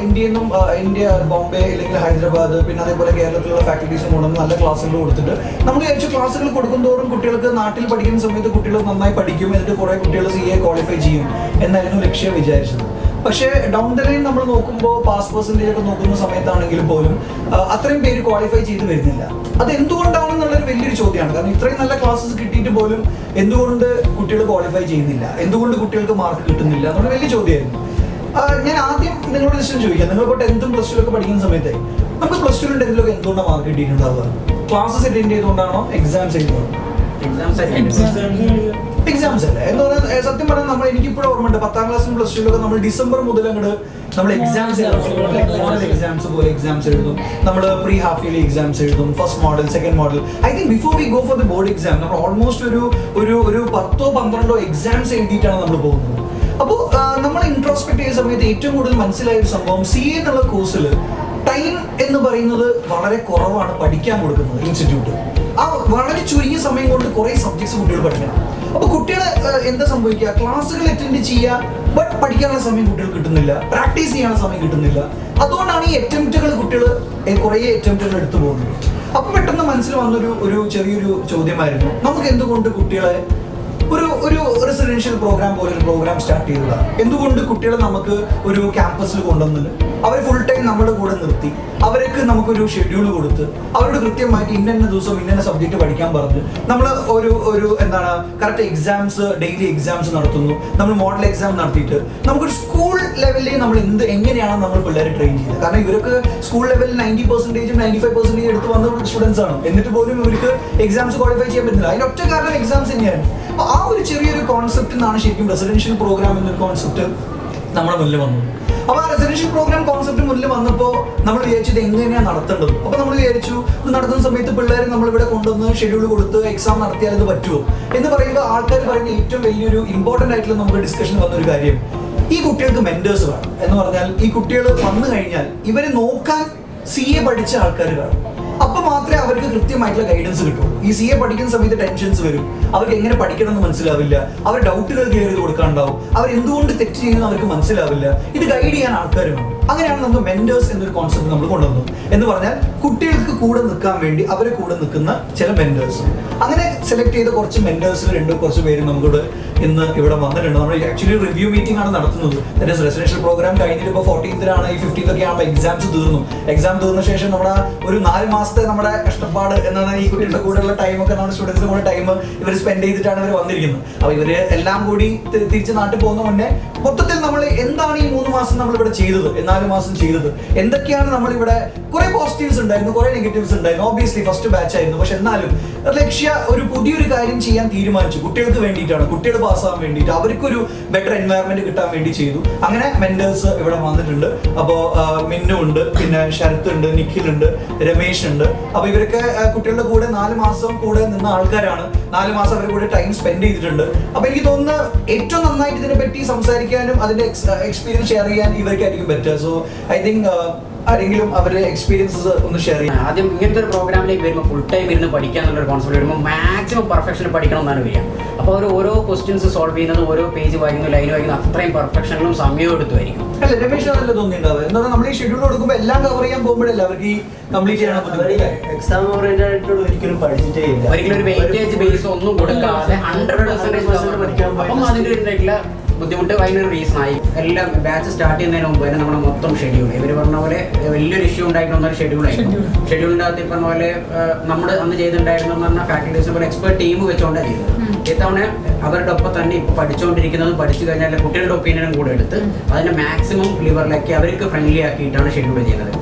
നിന്നും ഇന്ത്യ, ബോംബെ അല്ലെങ്കിൽ ഹൈദരാബാദ്, പിന്നെ അതേപോലെ കേരളത്തിലുള്ള ഫാക്കൽറ്റീസും കൊണ്ടുവന്ന് നല്ല ക്ലാസ്സുകൾ കൊടുത്തിട്ട് നമ്മൾ വിചാരിച്ചു ക്ലാസ്സുകൾ കൊടുക്കുന്തോറും കുട്ടികൾക്ക് നാട്ടിൽ പഠിക്കുന്ന സമയത്ത് കുട്ടികൾ നന്നായി പഠിക്കും, എന്നിട്ട് കുറേ കുട്ടികൾ CA ക്വാളിഫൈ ചെയ്യും എന്നായിരുന്നു ലക്ഷ്യം വിചാരിച്ചത്. പക്ഷേ ഡൗൺ ദ ലൈൻ നമ്മൾ നോക്കുമ്പോൾ പാസ് പെർസെൻറ്റേജ് ഒക്കെ നോക്കുന്ന സമയത്താണെങ്കിൽ പോലും അത്രയും പേര് ക്വാളിഫൈ ചെയ്ത് വരുന്നില്ല. അത് എന്തുകൊണ്ടാണെന്നുള്ളൊരു വലിയൊരു ചോദ്യമാണ്. കാരണം ഇത്രയും നല്ല ക്ലാസ്സസ് കിട്ടിയിട്ട് പോലും എന്തുകൊണ്ട് കുട്ടികൾ ക്വാളിഫൈ ചെയ്യുന്നില്ല, എന്തുകൊണ്ട് കുട്ടികൾക്ക് മാർക്ക് കിട്ടുന്നില്ല എന്നുള്ള വലിയ ചോദ്യമായിരുന്നു. ഞാൻ ആദ്യം നിങ്ങളോട് ജസ്റ്റ് ചോദിക്കാം, നിങ്ങളിപ്പോൾ 10th പ്ലസ് 2 ഒക്കെ പഠിക്കുന്ന സമയത്ത് നമുക്ക് പ്ലസ് 2 10th എന്തുകൊണ്ടാണ് മാർക്ക് കിട്ടിയിട്ടുണ്ടാവുക? ക്ലാസ്സസ് അറ്റൻഡ് ചെയ്തുകൊണ്ടാണോ, എക്സാംസ് എഴുതുകൊണ്ടാണോ? എക്സാംസ് അല്ലേ എന്ന് പറഞ്ഞാൽ സത്യം പറഞ്ഞാൽ എനിക്കിപ്പോഴും ഓർമ്മയുണ്ട് 10th ക്ലാസ്സിലും പ്ലസ് 2 നമ്മൾ ഡിസംബർ മുതൽ അങ്ങോട്ട് നമ്മൾ എക്സാംസ് എക്സാംസ് പോലെ എക്സാംസ് എഴുതും. നമ്മൾ പ്രീ ഹാഫ് ഇയർലി എക്സാംസ് എഴുതും, first model, second model. I think before we go for the board exam നമ്മൾ ഓൾമോസ്റ്റ് ഒരു 10-12 എക്സാംസ് എഴുതിയിട്ടാണ് നമ്മൾ പോകുന്നത്. അപ്പോൾ നമ്മൾ ഇൻട്രോസ്പെക്ട് ചെയ്യുന്ന സമയത്ത് ഏറ്റവും കൂടുതൽ മനസ്സിലായ ഒരു സംഭവം CA എന്നുള്ള കോഴ്സിൽ ടൈം എന്ന് പറയുന്നത് വളരെ കുറവാണ് പഠിക്കാൻ കൊടുക്കുന്നത് ഇൻസ്റ്റിറ്റ്യൂട്ട്. ആ വളരെ ചുരുങ്ങിയ സമയം കൊണ്ട് കുറേ സബ്ജക്ട്സ് കുട്ടികൾ പഠിക്കണം. അപ്പോൾ കുട്ടികൾ എന്താ സംഭവിക്കുക, ക്ലാസ്സുകൾ അറ്റൻഡ് ചെയ്യുക, ബട്ട് പഠിക്കാനുള്ള സമയം കുട്ടികൾക്ക് കിട്ടുന്നില്ല, പ്രാക്ടീസ് ചെയ്യാനുള്ള സമയം കിട്ടുന്നില്ല. അതുകൊണ്ടാണ് ഈ അറ്റംപ്റ്റുകൾ കുട്ടികൾ കുറേ അറ്റംപ്റ്റുകൾ എടുത്തു പോകുന്നത്. അപ്പോൾ പെട്ടെന്ന് മനസ്സിൽ വന്നൊരു ചെറിയൊരു ചോദ്യമായിരുന്നു, നമുക്ക് എന്തുകൊണ്ട് കുട്ടികളെ ഒരു റെസിഡൻഷ്യൽ പ്രോഗ്രാം പോലെ ഒരു പ്രോഗ്രാം സ്റ്റാർട്ട് ചെയ്തത്? എന്തുകൊണ്ട് കുട്ടികളെ നമുക്ക് ഒരു ക്യാമ്പസിൽ കൊണ്ടുവന്നത്, അവരെ ഫുൾ ടൈം നമ്മുടെ കൂടെ നിർത്തി, അവർക്ക് നമുക്കൊരു ഷെഡ്യൂൾ കൊടുത്ത് അവരോട് കൃത്യമായിട്ട് ഇന്ന ദിവസം ഇന്ന സബ്ജക്റ്റ് പഠിക്കാൻ പറഞ്ഞ് നമ്മൾ ഒരു എന്താണ് കറക്റ്റ് എക്സാംസ്, ഡെയിലി എക്സാംസ് നടത്തുന്നു, നമ്മൾ മോഡൽ എക്സാം നടത്തിയിട്ട് നമുക്കൊരു സ്കൂൾ ലെവലിൽ നമ്മൾ എങ്ങനെയാണ് നമ്മൾ പിള്ളേരെ ട്രെയിൻ ചെയ്തത്? കാരണം ഇവർക്ക് സ്കൂൾ ലെവലിൽ 90% 95% എടുത്ത് വന്ന സ്റ്റുഡൻസ് ആണ്, എന്നിട്ട് പോലും ഇവർക്ക് എക്സാംസ് ക്വാളിഫൈ ചെയ്യാൻ പറ്റുന്നില്ല. അതിന് ഒറ്റ കാരണം എക്സാംസ് തന്നെയാണ്. അപ്പോൾ ആ ഒരു ചെറിയൊരു കോൺസെപ്റ്റിൽ നിന്നാണ് ശരിക്കും റെസിഡൻഷ്യൽ പ്രോഗ്രാം എന്നൊരു കോൺസെപ്റ്റ് നമ്മുടെ മുന്നിൽ വന്നത്. അപ്പോൾ ആ റെസിഡൻഷ്യൽ പ്രോഗ്രാം കോൺസെപ്റ്റ് മുന്നിൽ വന്നപ്പോൾ നമ്മൾ വിചാരിച്ചത് എങ്ങനെയാണ് നടത്തേണ്ടത്. അപ്പോൾ നമ്മൾ വിചാരിച്ചു ഇത് നടത്തുന്ന സമയത്ത് പിള്ളേരെ നമ്മളിവിടെ കൊണ്ടുവന്ന് ഷെഡ്യൂൾ കൊടുത്ത് എക്സാം നടത്തിയാൽ ഇത് പറ്റുമോ എന്ന് പറയുമ്പോൾ ആൾക്കാർ പറയുന്ന ഏറ്റവും വലിയൊരു ഇമ്പോർട്ടൻ്റ് ആയിട്ടുള്ള നമുക്ക് ഡിസ്കഷൻ വന്നൊരു കാര്യം, ഈ കുട്ടികൾക്ക് മെന്റേഴ്സ് വേണം. എന്ന് പറഞ്ഞാൽ ഈ കുട്ടികൾ വന്നു കഴിഞ്ഞാൽ ഇവരെ നോക്കാൻ CA പഠിച്ച ആൾക്കാർ വേണം. അപ്പോൾ മാത്രമേ അവർക്ക് കൃത്യമായിട്ടുള്ള ഗൈഡൻസ് കിട്ടുള്ളൂ. ഈ CA പഠിക്കുന്ന സമയത്ത് ടെൻഷൻസ് വരും, അവർക്ക് എങ്ങനെ പഠിക്കണം എന്ന് മനസ്സിലാവില്ല, അവർ ഡൗട്ടുകൾ ക്ലിയർ ചെയ്ത് കൊടുക്കാനുണ്ടാവും, അവർ എന്തുകൊണ്ട് തെറ്റ് ചെയ്യുന്നത് അവർക്ക് മനസ്സിലാവില്ല. ഇത് ഗൈഡ് ചെയ്യാൻ ആൾക്കാർ വേണം. അങ്ങനെയാണ് നമുക്ക് മെന്റേഴ്സ് എന്നൊരു കോൺസെപ്റ്റ് നമ്മൾ കൊണ്ടുവന്നത്. എന്ന് പറഞ്ഞാൽ കുട്ടികൾക്ക് കൂടെ നിൽക്കാൻ വേണ്ടി അവരെ കൂടെ നിൽക്കുന്ന ചില മെന്റേഴ്സ്. അങ്ങനെ സെലക്ട് ചെയ്ത കുറച്ച് മെന്റേഴ്സിൽ കുറച്ച് പേര് നമുക്കിവിടെ ഇന്ന് ഇവിടെ വന്നിട്ടുണ്ട്. നമ്മൾ ആക്ച്വലി റിവ്യൂ മീറ്റിംഗ് ആണ് നടത്തുന്നത്. ദാറ്റ് ഈസ് റെസിഡൻഷ്യൽ പ്രോഗ്രാം കഴിഞ്ഞിട്ട് ഇപ്പോൾ 14th ഈ 15th ഒക്കെ ആകുമ്പോൾ എക്സാംസ് തീർന്നു. എക്സാം തീർന്ന ശേഷം നമ്മുടെ ഒരു 4 മാസത്തെ നമ്മുടെ കഷ്ടപ്പാട് എന്നാണ് ഈ കുട്ടികളുടെ കൂടെയുള്ള ടൈമൊക്കെ നമ്മുടെ സ്റ്റുഡൻസിന്റെ കൂടെ ടൈം ഇവർ സ്പെൻഡ് ചെയ്തിട്ടാണ് ഇവർ വന്നിരിക്കുന്നത്. അപ്പോൾ ഇവർ എല്ലാം കൂടി തിരിച്ച് നാട്ടിൽ പോകുന്ന മുന്നേ മൊത്തത്തിൽ നമ്മൾ എന്താണ് ഈ 3 മാസം നമ്മൾ ഇവിടെ ചെയ്തത്, 4 മാസം ചെയ്തത്, എന്തൊക്കെയാണ് നമ്മളിവിടെ. കുറേ പോസിറ്റീവ്സ് ഉണ്ടായിരുന്നു, കുറേ നെഗറ്റീവ്സ് ഉണ്ടായിരുന്നു. ഓബിയസ്ലി ഫസ്റ്റ് ബാച്ച് ആയിരുന്നു, പക്ഷെ എന്നാലും ലക്ഷ്യ ഒരു പുതിയൊരു കാര്യം ചെയ്യാൻ തീരുമാനിച്ചു. കുട്ടികൾക്ക് വേണ്ടിയിട്ടാണ്, കുട്ടികൾ പാസ്സാകാൻ വേണ്ടിയിട്ട്, അവർക്കൊരു ബെറ്റർ എൻവയറമെന്റ് കിട്ടാൻ വേണ്ടി ചെയ്തു. അങ്ങനെ മെന്റേഴ്സ് ഇവിടെ വന്നിട്ടുണ്ട്. അപ്പോൾ മിന്നു ഉണ്ട്, പിന്നെ ശരത് ഉണ്ട്, നിഖിൽ ഉണ്ട്, രമേശ് ഉണ്ട്. അപ്പോൾ ഇവരൊക്കെ കുട്ടികളുടെ കൂടെ 4 മാസം കൂടെ നിന്ന ആൾക്കാരാണ്. 4 മാസം അവരുടെ കൂടെ ടൈം സ്പെൻഡ് ചെയ്തിട്ടുണ്ട്. അപ്പോൾ എനിക്ക് തോന്നുന്നു ഏറ്റവും നന്നായിട്ട് ഇതിനെ പറ്റി സംസാരിക്കാനും അതിന്റെ എക്സ്പീരിയൻസ് ഷെയർ ചെയ്യാൻ ഇവർക്കായിരിക്കും പറ്റുക. സോ ഐ തിങ്ക് ആരെങ്കിലും അവരുടെ എക്സ്പീരിയൻസസ് ഒന്ന് ഷെയർ ചെയ്യാം. ആദ്യം ഇങ്ങനത്തെ ഒരു പ്രോഗ്രാമിലേക്ക് വരുമ്പോൾ ഫുൾ ടൈം ഇരുന്ന് പഠിക്കുക എന്നുള്ളൊരു കോൺസെപ്റ്റ് വരുമ്പോൾ മാക്സിമം പെർഫെക്ഷൻ പഠിക്കണം എന്നാണ് വരിക. അപ്പോൾ അവർ ഓരോ ക്വസ്റ്റ്യൻസ് സോൾവ് ചെയ്യുന്നത്, ഓരോ പേജ് വായിക്കുന്നു, ലൈൻ വായിക്കുന്നു, അത്രയും പെർഫെക്ഷനിലും സമയവും എടുത്തുമായിരിക്കും. അല്ല രമേശ് അതല്ല തോന്നിയിട്ടുണ്ടാവുക. എന്താ പറഞ്ഞാൽ നമ്മൾ ഈ ഷെഡ്യൂൾ കൊടുക്കുമ്പോൾ എല്ലാം കവർ ചെയ്യാൻ പോകുമ്പോഴല്ല അവർക്ക് ഈ കംപ്ലീറ്റ് ചെയ്യണം. എക്സാം ഓറിയന്റഡ് ആയിട്ടുള്ള ഒരിക്കലും പഠിച്ചിട്ടേ ഇല്ല. ഒരിക്കലും ഒരു വെയിറ്റേജ് ബേസ് ഒന്നും കൊടുക്കാതെ 100% പഠിക്കാൻ. അപ്പം അതിൻ്റെ ബുദ്ധിമുട്ട് അതിനൊരു റീസൺ ആയി. എല്ലാം ബാച്ച് സ്റ്റാർട്ട് ചെയ്യുന്നതിന് മുമ്പ് തന്നെ നമ്മുടെ മൊത്തം ഷെഡ്യൂൾ ഇവർ പറഞ്ഞ പോലെ വലിയൊരു ഇഷ്യൂ ഉണ്ടായിട്ടുള്ള ഒരു ഷെഡ്യൂളായിരുന്നു. ഷെഡ്യൂളിൻ്റെ അകത്ത് പറഞ്ഞ പോലെ നമ്മൾ അന്ന് ചെയ്തിട്ടുണ്ടായിരുന്നെന്ന് പറഞ്ഞാൽ ഫാക്കൽറ്റീസിനെ പോലെ എക്സ്പെർട്ട് ടീം വെച്ചുകൊണ്ടാണ് ചെയ്തത്. ഇത്തവണ അവരുടെ ഒപ്പം തന്നെ ഇപ്പോൾ പഠിച്ചുകൊണ്ടിരിക്കുന്നതും പഠിച്ചു കഴിഞ്ഞാൽ കുട്ടികളുടെ ഒപ്പീനിയനും കൂടെ എടുത്ത് അതിനെ മാക്സിമം ലിവറിലേക്ക് അവർക്ക് ഫ്രണ്ട്ലി ആക്കിയിട്ടാണ് ഷെഡ്യൂൾ ചെയ്യുന്നത്.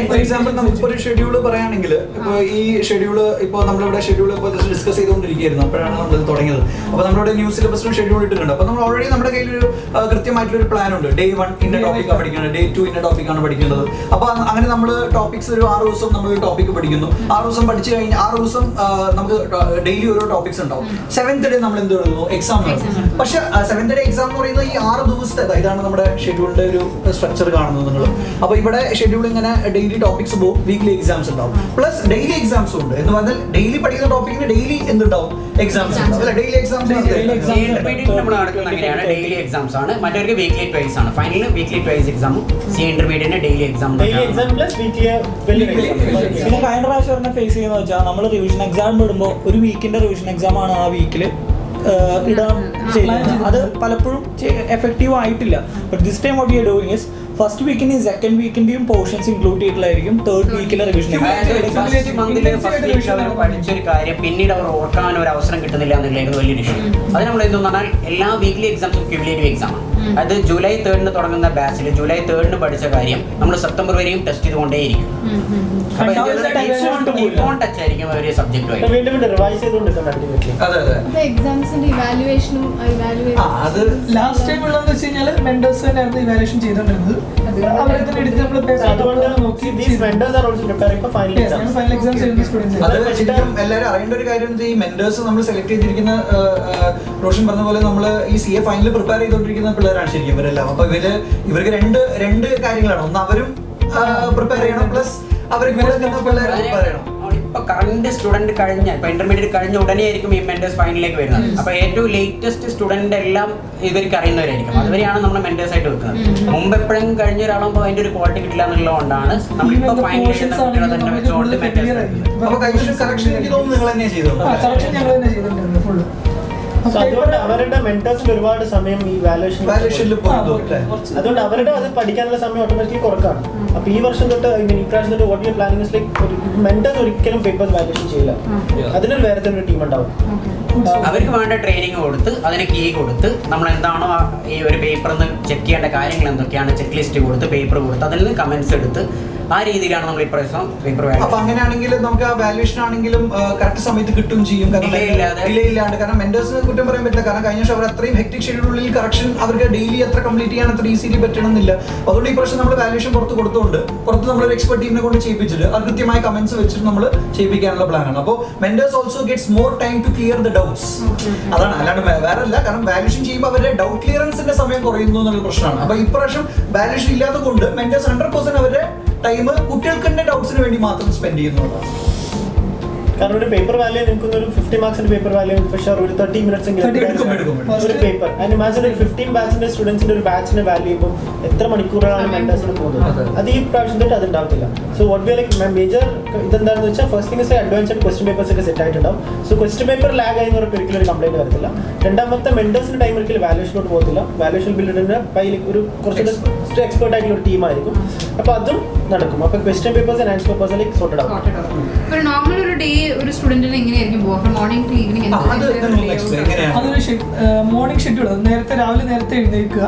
ഫോർ എക്സാമ്പിൾ നമുക്കിപ്പോൾ ഒരു ഷെഡ്യൂൾ പറയുകയാണെങ്കിൽ ഇപ്പോൾ ഈ ഷെഡ്യൂൾ ഇപ്പോൾ നമ്മളിവിടെ ഷെഡ്യൂൾ ഇപ്പോൾ ഡിസ്കസ് ചെയ്തുകൊണ്ടിരിക്കുകയായിരുന്നു. അപ്പോഴാണ് നമ്മളിത് തുടങ്ങിയത്. അപ്പോൾ നമ്മളിവിടെ ന്യൂ സിലബസിനും ഷെഡ്യൂൾ ഇട്ടിട്ടുണ്ട്. അപ്പോൾ നമ്മൾ ഓൾറെഡി നമ്മുടെ കയ്യിൽ ഒരു കൃത്യമായിട്ടുള്ളൊരു പ്ലാൻ ഉണ്ട്. Day 1 ഇന്ന ടോപ്പിക്കാണ് പഠിക്കുന്നത്, Day 2 ഇന്ന ടോപ്പിക്കാണ് പഠിക്കുന്നത്. അപ്പോൾ അങ്ങനെ നമ്മൾ ടോപ്പിക്സ് ഒരു 6 ദിവസം നമ്മൾ ഒരു ടോപ്പിക്ക് പഠിക്കുന്നു. 6 ദിവസം പഠിച്ചു കഴിഞ്ഞാൽ 6 ദിവസം നമുക്ക് ഡെയിലി ഓരോ ടോപ്പിക്സ് ഉണ്ടാവും. 7th ഡേ നമ്മൾ എന്ത് എഴുതുന്നു? എക്സാം എഴുതുന്നു. പക്ഷേ 7th ഡേ എക്സാം എന്ന് പറയുന്നത് ഈ 6 ദിവസത്തെ ഇതാണ് നമ്മുടെ ഷെഡ്യൂളിന്റെ ഒരു സ്ട്രക്ചർ കാണുന്നത് നിങ്ങൾ. അപ്പോൾ ഇവിടെ ഷെഡ്യൂൾ ഇങ്ങനെ ഡെയിലി ടോപ്പിക്സ് പോകും, വീക്ക്ലി എക്സാംസ് ഉണ്ടാവും, പ്ലസ് ഡെയിലി എക്സാംസും ഉണ്ട്. എന്ന് പറഞ്ഞാൽ ഡെയിലി പഠിക്കുന്ന ടോപ്പിക്കിന് ഡെയിലി എന്തുണ്ടാവും? എക്സാംസ് ഉണ്ടാവും. ഡെയിലി എക്സാംസ് നമ്മൾ നടക്കുന്ന അങ്ങനെയാണ്. ഡെയിലി എക്സാംസ് ആണ്. മറ്റവർക്ക് വീക്ക്ലി ട്വൈസ് ആണ്. ഫൈനലിന് വീക്ക്ലി ട്വൈസ് എക്സാമും സി ഇന്റർമീഡിയറ്റിന് ഡെയിലി എക്സാം. പിന്നെ കഴിഞ്ഞ പ്രാവശ്യം ഫേസ് ചെയ്യുന്ന വെച്ചാൽ നമ്മൾ റിവിഷൻ എക്സാം ഇടുമ്പോൾ ഒരു വീക്കിന്റെ റിവിഷൻ എക്സാം ആണ് ആ വീക്കിൽ ഇടാൻ ചെയ്യുന്നത്. അത് പലപ്പോഴും എഫക്റ്റീവ് ആയിട്ടില്ല. But this time what we are doing is first വീക്കിന്റെയും സെക്കൻഡ് വീക്കിന്റെയും പോർഷൻസ് ഇൻക്ലൂഡ് ചെയ്തിട്ടുള്ളതായിരിക്കും തേർഡ് വീക്കിലെ റിവിഷൻ. പഠിച്ചൊരു കാര്യം പിന്നീട് അവർ ഓർക്കാൻ ഒരു അവസരം കിട്ടുന്നില്ല എന്നുള്ളതായിരുന്നു വലിയൊരു ഇഷ്യൂ. അത് നമ്മൾ എന്തെന്ന് പറഞ്ഞാൽ എല്ലാ വീക്ക്ലി എക്സാംസും ക്യുമുലേറ്റീവ് എക്സാം ആണ്. അത് ജൂലൈ 3 തുടങ്ങുന്ന ബാച്ചിൽ ജൂലൈ 3 പഠിച്ച കാര്യം നമ്മൾ സെപ്റ്റംബർ വരെയും ടെസ്റ്റ് ചെയ്തുകൊണ്ടേയിരിക്കും. ടച്ച് ആയിരിക്കും ഒരു സബ്ജക്റ്റുമായിട്ട്. ലാസ്റ്റ് ടൈം ഉള്ളതെന്ന് വെച്ച് കഴിഞ്ഞാൽ മെന്റേഴ്സ് തന്നെയായിരുന്നു ഇവാലുവേഷൻ ചെയ്തോണ്ടിരുന്നത്. അവരെ തന്നെ എടുത്ത് നമ്മൾ ഫൈനൽ എക്സാംസ് എഴുതുന്ന സ്റ്റുഡൻസ്. എല്ലാവരും അറിയേണ്ട ഒരു കാര്യം ഈ മെന്റേഴ്സ് നമ്മൾ സെലക്ട് ചെയ്തിരിക്കുന്ന റോഷൻ പറഞ്ഞ പോലെ നമ്മൾ ഈ CA ഫൈനൽ പ്രിപ്പയർ ചെയ്തുകൊണ്ടിരിക്കുന്ന പിള്ളേരാണ് ശരിക്കും ഇവരെല്ലാം. അപ്പൊ ഇവർക്ക് രണ്ട് കാര്യങ്ങളാണ്. ഒന്ന് അവരും പ്രിപ്പയർ ചെയ്യണം, പ്ലസ് അവർ കൂടെ നിന്ന് പിള്ളേരെ പ്രിപ്പയർ ചെയ്യണം. ഇപ്പൊ കറണ്ട് സ്റ്റുഡന്റ് കഴിഞ്ഞ ഇപ്പൊ ഇന്റർമീഡിയറ്റ് കഴിഞ്ഞ ഉടനെ ആയിരിക്കും ഈ മെന്റേഴ്സ് ഫൈനലിലേക്ക് വരുന്നത്. അപ്പൊ ഏറ്റവും ലേറ്റസ്റ്റ് സ്റ്റുഡന്റ് എല്ലാം ഇവർക്ക് അറിയുന്നവരായിരിക്കും. അതുവരെയാണ് നമ്മൾ മെന്റേഴ്സ് ആയിട്ട് വെക്കുന്നത്. മുമ്പ് എപ്പോഴും കഴിഞ്ഞ ഒരാളാകുമ്പോൾ അതിന്റെ ഒരു ക്വാളിറ്റി കിട്ടില്ല എന്നുള്ളതുകൊണ്ടാണ് നമ്മളിപ്പോ ഫൈനൽ കുട്ടികളെ തന്നെ വെച്ചുകൊണ്ട് മെന്റേഴ്സ്. അപ്പൊ കറക്ഷൻ എനിക്ക് തോന്നുന്നു നിങ്ങൾ തന്നെ ചെയ്തു. അതുകൊണ്ട് അവരുടെ മെന്റേഴ്സിന് ഒരുപാട് സമയം ഈ വാല്യുവേഷനിൽ അതുകൊണ്ട് അവരുടെ അത് പഠിക്കാനുള്ള സമയം ഓട്ടോമാറ്റിക്കലി കുറക്കാണ്. അപ്പൊ ഈ വർഷം തൊട്ട് ഈ പ്രാവശ്യം തൊട്ട് what you planning like mentors ഒരിക്കലും പേപ്പർ വാല്യുവേഷൻ ചെയ്യില്ല. അതിനൊരു വേറെ തന്നെ ഒരു ടീം ഉണ്ടാവും. അവർക്ക് വേണ്ട ട്രെയിനിങ് കൊടുത്ത് അതിന് കീ കൊടുത്ത് നമ്മൾ എന്താണോ ഈ ഒരു പേപ്പറിന്ന് ചെക്ക് ചെയ്യേണ്ട കാര്യങ്ങൾ എന്തൊക്കെയാണ് ചെക്ക് ലിസ്റ്റ് കൊടുത്ത് പേപ്പർ കൊടുത്ത് അതിൽ നിന്ന് കമന്റ്സ് എടുത്ത് ആ രീതിയിലാണ് നമ്മൾ ഇപ്രാവശ്യം പേപ്പർ. അപ്പൊ അങ്ങനെയാണെങ്കിൽ നമുക്ക് ആ വാല്യുവേഷൻ ആണെങ്കിലും കറക്റ്റ് സമയത്ത് കിട്ടും ചെയ്യും. ഡിലേ ഇല്ലാണ്ട്. കാരണം മെന്റേഴ്സിന് കുറ്റം പറയാൻ പറ്റില്ല. കാരണം കഴിഞ്ഞ വർഷം അവർ അത്രയും ഹെക്ടിക് ഷെഡ്യൂളിൽ കറക്ഷൻ അവർക്ക് ഡെയിലി അത്ര കംപ്ലീറ്റ് ചെയ്യാൻ അത്ര ഈസിലി പറ്റണമെന്നില്ല. അതുകൊണ്ട് ഈ പ്രാവശ്യം നമ്മൾ വാല്യുവേഷൻ പുറത്ത് കൊടുത്തുകൊണ്ട് പുറത്ത് നമ്മളൊരു എക്സ്പെർട്ട് ടീമിനെ കൊണ്ട് ചെയ്യിപ്പിച്ചിട്ട് അത് കൃത്യമായ കമന്റ്സ് വെച്ചിട്ട് നമ്മൾ ചെയ്യിപ്പിക്കാനുള്ള പ്ലാനാണ്. അപ്പോൾ mentors also gets more time to clear the doubts. അതാണ്, അല്ലാണ്ട് വേറെ അല്ല. കാരണം വാല്യുവേഷൻ ചെയ്യുമ്പോൾ അവരുടെ ഡൗട്ട് ക്ലിയറൻസിന്റെ സമയം കുറയുന്നു എന്നുള്ള പ്രശ്നമാണ്. അപ്പൊ ഇപ്രാവശ്യം വാല്യുവേഷൻ ഇല്ലാത്തത് കൊണ്ട് മെന്റേഴ്സ് 100% അവരുടെ ടൈം കുട്ടികൾക്ക് തന്നെ ഡൗട്ട്സിന് വേണ്ടി മാത്രം സ്പെൻഡ് ചെയ്യുന്നതാണ്. കാരണം ഒരു പേപ്പർ വാല്യൂ നിൽക്കുന്ന ഒരു 50 മാർക്സിന്റെ പേപ്പർ വാല്യൂ പക്ഷേ ഒരു 30 മിനിറ്റ്സ് എങ്കിലും ഒരു പേപ്പർ അതിന് മാച്ച് ഒരു 15 ബാച്ചിന്റെ സ്റ്റുഡൻസിന്റെ ഒരു ബാച്ചിന്റെ വാല്യൂ ഇപ്പം എത്ര മണിക്കൂറാണ് മെന്റേഴ്സിന് പോകുന്നത്. അത് ഈ പ്രാവശ്യം തൊട്ട് അത് ഉണ്ടാവത്തില്ല. So what we like major ഇതെന്താണെന്ന് വെച്ചാൽ first thing is advanced question papers ഒക്കെ സെറ്റ് ആയിട്ടുണ്ടാവും. സോ ക്വസ്റ്റ്യൻ പേപ്പർ ലാഗ് ആയി ഒരിക്കലും ഒരു കംപ്ലൈന്റ് വരത്തില്ല. രണ്ടാമത്തെ മെന്റേഴ്സിന്റെ ടൈം ഒരിക്കലും വാല്യുവേഷനോട്ട് പോകത്തില്ല. വാല്യുവേഷൻ ബിൽഡിന്റെ ഒരു കുറച്ചുകൂടെ എക്സ്പെർട്ട് ആയിട്ടുള്ള ഒരു ടീമായിരിക്കും. അപ്പോൾ അതും നടക്കും. അപ്പോൾ question papers and answer papers like sorted out. ഒരു നോർമൽ ഒരു ഡേ ഒരു സ്റ്റുഡന്റിന് എങ്ങനെയായിരിക്കും പോവാ ഫ്രം മോർണിംഗ് ടു ഈവനിംഗ്? അതൊരു മോർണിംഗ് ഷെഡ്യൂൾ. രാവിലെ നേരത്തെ എഴുന്നേൽക്കുക.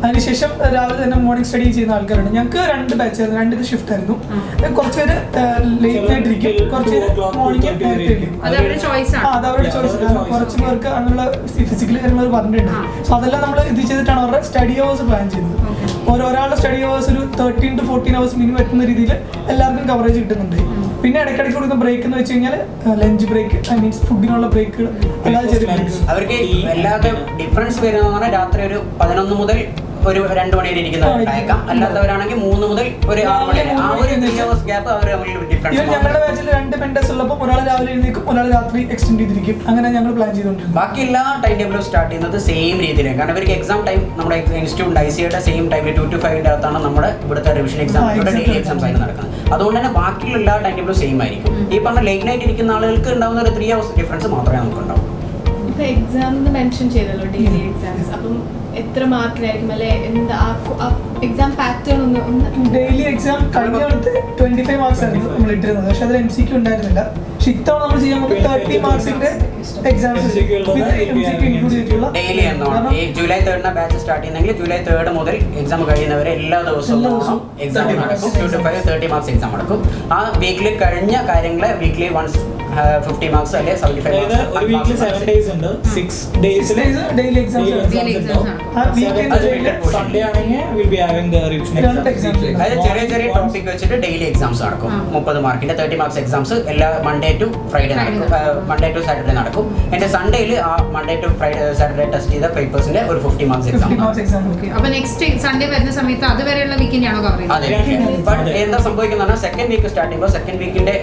അതിനുശേഷം രാവിലെ തന്നെ മോർണിംഗ് സ്റ്റഡി ചെയ്യുന്ന ആൾക്കാരുണ്ട്. ഞങ്ങൾക്ക് 2 ബാച്ചായിരുന്നു, 2 ഷിഫ്റ്റ് ആയിരുന്നു. കുറച്ച് പേര് ലേറ്റ് ആയിട്ടിരിക്കും, കുറച്ച് പേര് മോർണിംഗ് നേരത്തെ ഇരിക്കും. അത് അവരുടെ ചോയ്സ്. കുറച്ച് പേർക്ക് അങ്ങനെയുള്ള ഫിസിക്കലി കാര്യങ്ങൾ പറഞ്ഞിട്ടുണ്ട്. സോ അതെല്ലാം നമ്മൾ ഇത് ചെയ്തിട്ടാണ് അവരുടെ സ്റ്റഡി അവേഴ്സ് പ്ലാൻ ചെയ്യുന്നത്. ഒരാളുടെ സ്റ്റഡി അവേഴ്സ് ഒരു 13 to 14 hours മിനിമം എത്തുന്ന രീതിയിൽ എല്ലാവർക്കും കവറേജ് കിട്ടുന്നുണ്ട്. പിന്നെ ഇടയ്ക്കിടയ്ക്ക് കൊടുക്കുന്ന ബ്രേക്ക് എന്ന് വെച്ച് കഴിഞ്ഞാൽ ലഞ്ച് ബ്രേക്ക്, ഐ മീൻസ് ഫുഡിനുള്ള ബ്രേക്ക്, അല്ലാതെ ചെറിയ അവർക്ക് എല്ലാവരുടെ ഡിഫറൻസ് വരുന്നതെന്ന് പറഞ്ഞാൽ രാത്രി ഒരു 11 മുതൽ ഒരു 2 മണി വരെ ഇരിക്കുന്നവരായേക്കാം. അല്ലാത്തവരാണെങ്കിൽ 3 മുതൽ ഒരു 6 മണി വരെ. ആ ഒരു 3 hours ഗ്യാപ്പ് അവർ ഡിഫറൻസ്. ഞങ്ങളുടെ ബാച്ചിൽ 2 മെന്റേഴ്സ് ഉള്ളപ്പോൾ ഒരാൾ രാവിലെ എഴുന്നേക്കും, ഒരാൾ രാത്രി എക്സ്റ്റെൻഡ് ചെയ്തിരിക്കും. അങ്ങനെ ഞങ്ങൾ പ്ലാൻ ചെയ്തുകൊണ്ടിരുന്നു. ബാക്കി എല്ലാ ടൈം ടേബിളും സ്റ്റാർട്ട് ചെയ്യുന്നത് സെയിം രീതിയിലാണ്. കാരണം ഇവർക്ക് എക്സാം ടൈം നമ്മുടെ ഇൻസ്റ്റിറ്റ്യൂട്ട് ICയുടെ സെയിം ടൈമിൽ 2 to 5 അകത്താണ് നമ്മുടെ ഇവിടുത്തെ റിവിഷൻ എക്സാം, ഡെയിലി എക്സാംസ് ആയിട്ട് നടക്കുന്നത്. അതുകൊണ്ട് തന്നെ ബാക്കിയുള്ള എല്ലാ ടൈം ടേബിളും സെയിം ആയിരിക്കും. ഈ പറഞ്ഞ ലേറ്റ് നൈറ്റ് ഇരിക്കുന്ന ആളുകൾക്ക് ഉണ്ടാകുന്ന ഒരു 3 hours ഡിഫറൻസ് മാത്രമേ നമുക്ക് ഉണ്ടാവും. ഇപ്പോൾ എക്സാം മെൻഷൻ ചെയ്തല്ലോ, ഡെയിലി എക്സാംസ്. അപ്പം എത്ര മാർക്കിനായിരിക്കും അല്ലെ എന്താ എക്സാം പാറ്റേൺ ഒന്ന് ഡെയിലി എക്സാം കഴിഞ്ഞ 25 മാർക്സ് ആയിരുന്നു നമ്മൾ ഇട്ടിരുന്നത്. പക്ഷെ അതിൽ MCQ ഉണ്ടായിരുന്നില്ല. പക്ഷെ ഇത്തവണ നമ്മൾ ചെയ്യുമ്പോൾ 30 മാർക്സിന്റെ എക്സാംസ് ഇൻക്ലൂഡ് ചെയ്തിട്ടുള്ള ഡെയിലി എന്നാണ്. ഈ ജൂലൈ 3 ബാച്ച് സ്റ്റാർട്ട് ചെയ്യുന്നെങ്കിൽ ജൂലൈ 3 മുതൽ എക്സാം കഴിയുന്നവരെ എല്ലാ ദിവസവും എക്സാം നടക്കും. 2 to 5 30 മാർക്സ് എക്സാം നടക്കും. ആ വീക്കിൽ കഴിഞ്ഞ കാര്യങ്ങളെ വീക്കിലി വൺസ് 50 മാർക്സ് അല്ലെ 75 മാർക്സ്. ഒരു വീക്കിൽ 7 ഡേയ്സ് ഉണ്ട്. 6 ഡേയ്സിൽ ഡെയിലി എക്സാംസ് സൺഡേ ആണെങ്കിൽ will be having the revision exam. അതായത് ചെറിയ ചെറിയ ടോപ്പിക് വെച്ചിട്ട് ഡെയിലി എക്സാംസ് നടക്കും. 30 മാർക്കിന്റെ 30 മാർക്സ് എക്സാംസ് എല്ലാ മൺഡേ ടു ഫ്രൈഡേ നടക്കും. മൺഡേ ടു സാറ്റർഡേ നടക്കും. എൻ്റെ സൺഡേയിൽ ആ Monday to Friday Saturday test ചെയ്ത പേപ്പേഴ്സിന്റെ ഒരു 50 മാർക്സ് എക്സാം. അപ്പൊ നെക്സ്റ്റ് സൺഡേ വരുന്ന സമയത്ത് അതുവരെയുള്ള വീക്കിന്റെ ആണോ കവർ അതെ. ബട്ട് എന്താ സംഭവിക്കുന്ന സെക്കൻഡ് വീക്ക് സ്റ്റാർട്ട് ചെയ്യുമ്പോൾ സെക്കൻഡ് വീക്കിന്റെ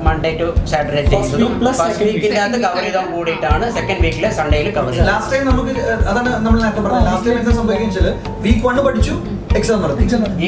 മൺഡേ ടു സാറ്റർഡേ ചെയ്തതും ഫസ്റ്റ് വീക്കിന്റെ അത് കവർ ചെയ്താൽ കൂടിയിട്ടാണ് സെക്കൻഡ് വീക്കിലെ സൺഡേയിൽ കവർ ചെയ്യുന്നത്. ലാസ്റ്റ് ടൈം നമുക്ക് അതാണ് നമ്മൾ നേരത്തെ പറഞ്ഞത്. ലാസ്റ്റ് ടൈം എന്താ സംഭവിക്കുന്നത് വീക്ക് 1 പഠിച്ചു, എക്സാം നടത്തി.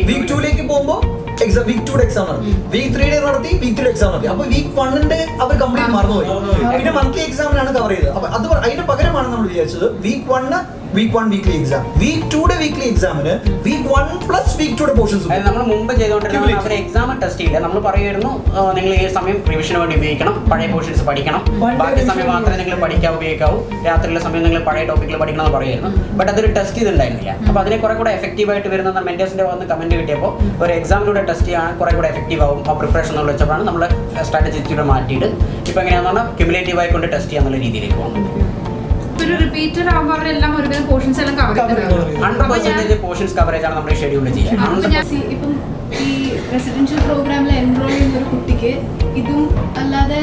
വീക്ക് 2ലേക്ക് പോകുമ്പോൾ എക്സാം വീക്ക് 2 എക്സാം നടത്തി. വീക്ക് 3 നടത്തി, വീക്ക് 3 എക്സാം നടത്തി. അപ്പൊ വീക്ക് 1 അവർ കംപ്ലീറ്റ് മറന്നുപോയി. പിന്നെ മന്ത്ലി എക്സാമിനാണ് കവർ ചെയ്തത്. അപ്പൊ അത് അതിന്റെ പകരമാണ് നമ്മൾ വിചാരിച്ചത് week 1 weekly exam, week 2 weekly എക്സാമിന് വീക്ക് 1 പ്ലസ് വീക്ക് 2 പോർഷൻസ്. നമ്മൾ മുമ്പ് ചെയ്തുകൊണ്ടിരുന്നത് അവർ എക്സാം ടെസ്റ്റ് ചെയ്യില്ല. നമ്മൾ പറയുമായിരുന്നു നിങ്ങൾ ഈ സമയം റിവിഷന് വേണ്ടി ഉപയോഗിക്കണം, പഴയ പോർഷൻസ് പഠിക്കണം, ബാക്കി സമയം മാത്രമേ നിങ്ങൾ പഠിക്കാൻ ഉപയോഗിക്കാവൂ, രാത്രിയിലെ സമയം നിങ്ങൾ പഴയ ടോപ്പിക്കിൽ പഠിക്കണം എന്ന് പറയുമായിരുന്നു. ബട്ട് അതൊരു ടെസ്റ്റ് ചെയ്തിട്ടുണ്ടായിരുന്നില്ല. അപ്പോൾ അതിനെ കുറെ കൂടെ എഫക്റ്റീവ് ആയിട്ട് വരുന്ന മെന്റേഴ്സിന്റെ വന്ന് കമന്റ് കിട്ടിയപ്പോൾ ഒരു എക്സാമിലൂടെ ടെസ്റ്റ് ചെയ്യാൻ കുറെ കൂടെ എഫക്റ്റീവ് ആവും ആ പ്രിപ്പറേഷൻ എന്നുള്ള വെച്ചപ്പോഴാണ് നമ്മൾ സ്ട്രാറ്റജിയുടെ മാറ്റിയിട്ട് ഇപ്പോൾ എങ്ങനെയാണെന്ന് പറഞ്ഞാൽ ക്യുമുലേറ്റീവ് ആയിക്കൊണ്ട് ടെസ്റ്റ് ചെയ്യാന്നുള്ള രീതിയിലേക്ക് പോകുന്നത്. ഒരു റിപ്പീറ്റർ ആകുമ്പോൾ അവരെല്ലാം ഒരുവിധം പോർഷൻസ് എല്ലാം കവർ ചെയ്യുന്നുണ്ട്. 100% പോർഷൻസ് കവറേജ് ആണ് നമ്മൾ ഷെഡ്യൂൾ ചെയ്യുക. ഇപ്പം ഈ റെസിഡൻഷ്യൽ പ്രോഗ്രാമിൽ എൻറോൾ ചെയ്യുന്ന ഒരു കുട്ടിക്ക് ഇതും അല്ലാതെ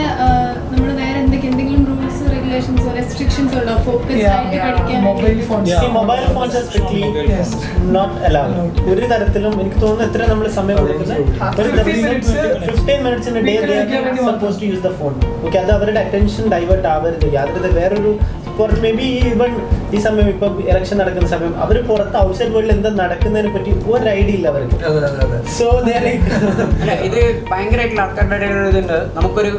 നമ്മൾ വേറെ എന്തെങ്കിലും റൂൾസ് റെഗുലേഷൻസോ റെസ്ട്രിക്ഷൻസോ ഉണ്ടോ? ഫോക്കസ് ആയിട്ട് പഠിക്കാൻ mobile phones are strictly not allowed. ഒരു തരത്തിലും എനിക്ക് തോന്നുന്നു എത്ര നമ്മൾ സമയം കൊടുക്കുന്നത് 15 minutes in a day they are supposed to use the phone. Okay, അത് അവരുടെ അറ്റൻഷൻ ഡൈവേർട്ട് ആവരുത്. യാതൊരു വേറൊരു മേ ബി ഈവൻ ഈ സമയം ഇപ്പം ഇലക്ഷൻ നടക്കുന്ന സമയം അവർ പുറത്ത് ഔട്ട്സൈഡ് വേൾഡിൽ എന്താ നടക്കുന്നതിനെ പറ്റി ഒരു ഐഡിയ ഇല്ല അവർക്ക്. സോ ഇത് ഭയങ്കരമായിട്ടുള്ള ആൾക്കാരുടെ ഇതുണ്ട്. നമുക്കൊരു